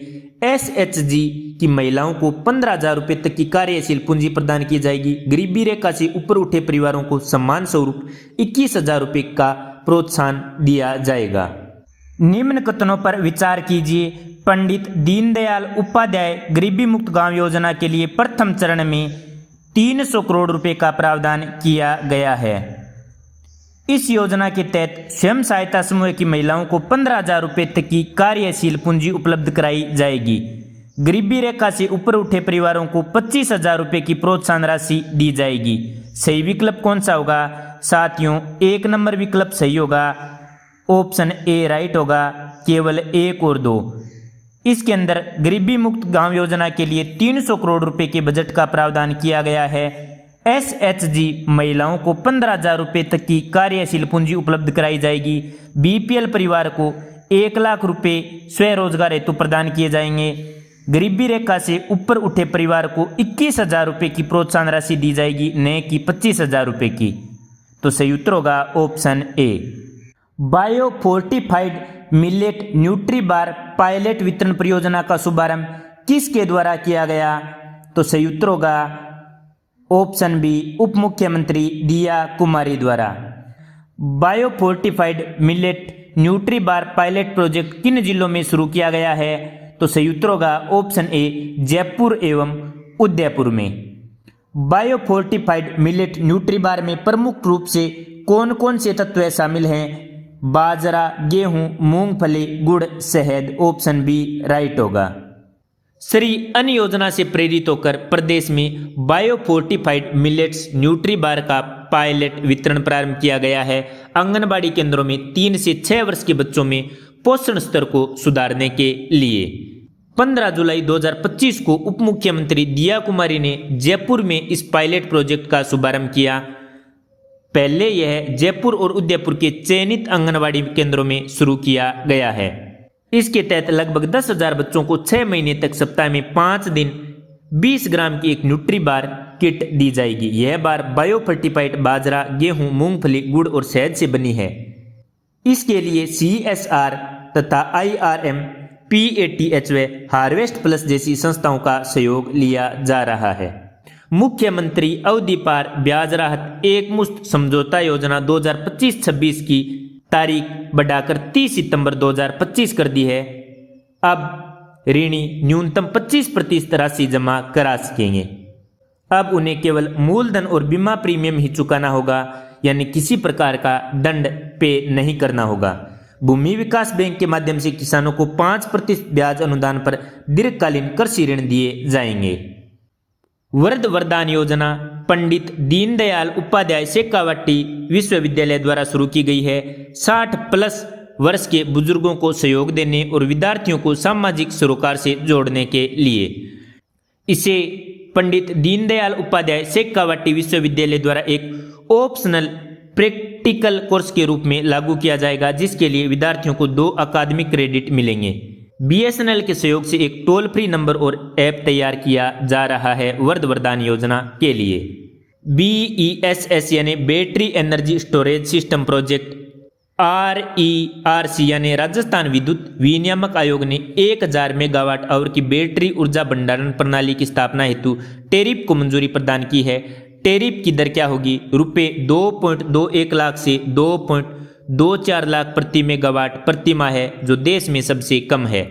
एसएचजी की महिलाओं को 15,000 रुपए तक की कार्यशील पूंजी प्रदान की जाएगी। गरीबी रेखा से ऊपर उठे परिवारों को सम्मान स्वरूप 21,000 रुपए का प्रोत्साहन दिया जाएगा। निम्न कथनों पर विचार कीजिए। पंडित दीनदयाल उपाध्याय गरीबी मुक्त गांव योजना के लिए प्रथम चरण में 300 करोड़ रुपए का प्रावधान किया गया है। इस योजना के तहत स्वयं सहायता समूह की महिलाओं को 15,000 रुपए तक की कार्यशील पूंजी उपलब्ध कराई जाएगी। गरीबी रेखा से ऊपर उठे परिवारों को 25,000 रुपए की प्रोत्साहन राशि दी जाएगी। सही विकल्प कौन सा होगा साथियों? 1 नंबर विकल्प सही होगा, ऑप्शन ए राइट होगा, केवल 1 और 2। इसके अंदर गरीबी मुक्त गांव योजना के लिए 300 करोड़ रुपए के बजट का प्रावधान किया गया है। एसएचजी महिलाओं को 15,000 रुपए तक की कार्यशील पूंजी उपलब्ध कराई जाएगी। बीपीएल परिवार को 1 लाख रुपए स्वरोजगार हेतु प्रदान किए जाएंगे। गरीबी रेखा से ऊपर उठे परिवार को 21,000 रुपए की प्रोत्साहन राशि दी जाएगी, न कि 25,000 रुपए की। तो सही उत्तर होगा ऑप्शन ए। बायो फोर्टिफाइड मिलेट न्यूट्री बार पायलट वितरण परियोजना का शुभारंभ किसके द्वारा किया गया? तो सही उत्तर होगा ऑप्शन बी, उप मुख्यमंत्री दिया कुमारी द्वारा। बायो फोर्टिफाइड मिलेट न्यूट्री बार पायलट प्रोजेक्ट किन जिलों में शुरू किया गया है? तो सही उत्तर होगा ऑप्शन ए, जयपुर एवं उदयपुर में। बायो फोर्टिफाइड मिलेट न्यूट्री बार में प्रमुख रूप से कौन कौन से तत्व शामिल हैं? बाजरा, गेहूं, मूंगफली, गुड़, शहद। ऑप्शन बी राइट होगा। श्री अन्न योजना से प्रेरित होकर प्रदेश में बायो फोर्टिफाइड मिलेट्स न्यूट्री बार का पायलट वितरण प्रारंभ किया गया है। आंगनबाड़ी केंद्रों में 3 से 6 वर्ष के बच्चों में पोषण स्तर को सुधारने के लिए 15 जुलाई 2025 को उप मुख्यमंत्री दिया कुमारी ने जयपुर में इस पायलट प्रोजेक्ट का शुभारंभ किया। पहले यह जयपुर और उदयपुर के चयनित आंगनबाड़ी केंद्रों में शुरू किया गया है। इसके तहत लगभग 10,000 बच्चों को 6 महीने तक सप्ताह में 5 दिन 20 ग्राम की एक न्यूट्री बार किट दी जाएगी। यह बार बायो फर्टिफाइड बाजरा, गेहूं, मूंगफली, गुड़ और शहद से बनी है। इसके लिए CSR तथा IRM, PATH व हार्वेस्ट प्लस जैसी संस्थाओं का सहयोग लिया जा रहा है। मुख्यमंत्री अवधि पार ब्याज राहत एकमुश्त समझौता योजना 2025-26 की तारीख बढ़ाकर 30 सितंबर 2025 कर दी है। अब ऋणी न्यूनतम 25% राशि जमा करा सकेंगे। अब उन्हें केवल मूलधन और बीमा प्रीमियम ही चुकाना होगा, यानी किसी प्रकार का दंड पे नहीं करना होगा। भूमि विकास बैंक के माध्यम से किसानों को 5% ब्याज अनुदान पर दीर्घकालीन कृषि ऋण दिए जाएंगे। वृद्ध वरदान योजना पंडित दीनदयाल उपाध्याय शेखावाटी विश्वविद्यालय द्वारा शुरू की गई है। 60+ वर्ष के बुजुर्गों को सहयोग देने और विद्यार्थियों को सामाजिक सरोकार से जोड़ने के लिए इसे पंडित दीनदयाल उपाध्याय शेखावाटी विश्वविद्यालय द्वारा एक ऑप्शनल प्रैक्टिकल कोर्स के रूप में लागू किया जाएगा, जिसके लिए विद्यार्थियों को 2 अकादमिक क्रेडिट मिलेंगे। BSNL के सहयोग से एक टोल फ्री नंबर और ऐप तैयार किया जा रहा है वृद्ध वरदान योजना के लिए। BESS यानी battery energy storage system project, RERC यानी राजस्थान विद्युत विनियामक आयोग ने 1000 मेगावाट आवर की बैटरी ऊर्जा भंडारण प्रणाली की स्थापना हेतु टैरिफ को मंजूरी प्रदान की है। टैरिफ की दर क्या होगी? रुपये 2.21 लाख से 2.24 लाख प्रति मेगावाट प्रति माह है, जो देश में सबसे कम है।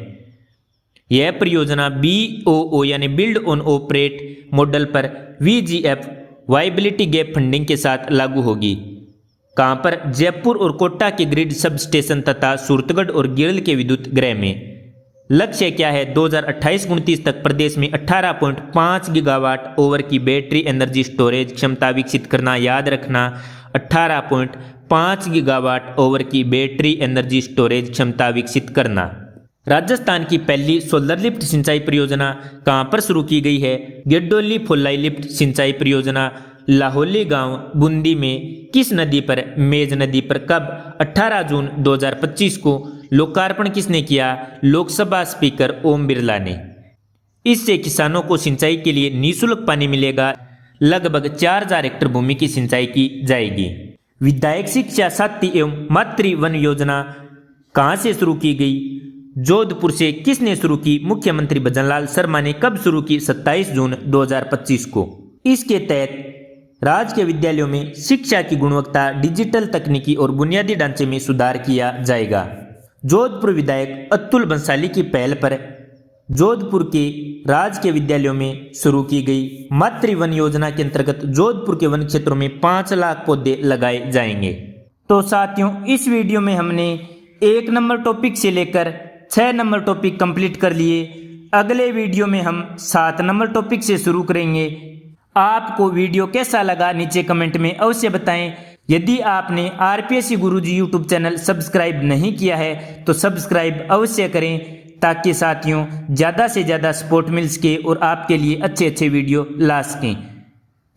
यह परियोजना BOO यानी बिल्ड ऑन ऑपरेट मॉडल पर VGF वाइबिलिटी गैप फंडिंग के साथ लागू होगी। कहाँ पर? जयपुर और कोटा के ग्रिड सब स्टेशन तथा सूरतगढ़ और गिरल के विद्युत गृह में। लक्ष्य क्या है? 2028-29 तक प्रदेश में 18.5 गीगावाट ओवर की बैटरी एनर्जी स्टोरेज क्षमता विकसित करना। याद रखना, 18.5 गीगावाट ओवर की बैटरी एनर्जी स्टोरेज क्षमता विकसित करना। राजस्थान की पहली सोलर लिफ्ट सिंचाई परियोजना कहां पर शुरू की गई है? गेड्डोली फोलाई लिफ्ट सिंचाई परियोजना लाहौली गांव बूंदी में किस नदी पर? मेज नदी पर। कब? 18 जून 2025 को। लोकार्पण किसने किया? लोकसभा स्पीकर ओम बिरला ने। इससे किसानों को सिंचाई के लिए निःशुल्क पानी मिलेगा। लगभग 4000 हेक्टेयर भूमि की सिंचाई की जाएगी। विधायक शिक्षा साथी एवं मातृ वन योजना कहां से शुरू की गई? जोधपुर से। किसने शुरू की? मुख्यमंत्री भजनलाल शर्मा ने। कब शुरू की? 27 जून 2025 को। इसके तहत राज्य के विद्यालयों में शिक्षा की गुणवत्ता, डिजिटल तकनीकी और बुनियादी ढांचे में सुधार किया जाएगा। जोधपुर विधायक अतुल बंसाली की पहल पर जोधपुर के राज्य के विद्यालयों में शुरू की गई मातृ वन योजना के अंतर्गत जोधपुर के वन क्षेत्रों में 5 लाख पौधे लगाए जाएंगे। तो साथियों, इस वीडियो में हमने 1 नंबर टॉपिक से लेकर 6 नंबर टॉपिक कंप्लीट कर लिए। अगले वीडियो में हम 7 नंबर टॉपिक से शुरू करेंगे। आपको वीडियो कैसा लगा नीचे कमेंट में अवश्य बताएं। यदि आपने आरपीएससी गुरुजी यूट्यूब चैनल सब्सक्राइब नहीं किया है तो सब्सक्राइब अवश्य करें, ताकि साथियों ज़्यादा से ज़्यादा सपोर्ट मिल सके और आपके लिए अच्छे अच्छे वीडियो ला सकें।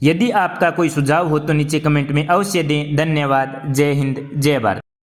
यदि आपका कोई सुझाव हो तो नीचे कमेंट में अवश्य दें। धन्यवाद। जय हिंद, जय भारत।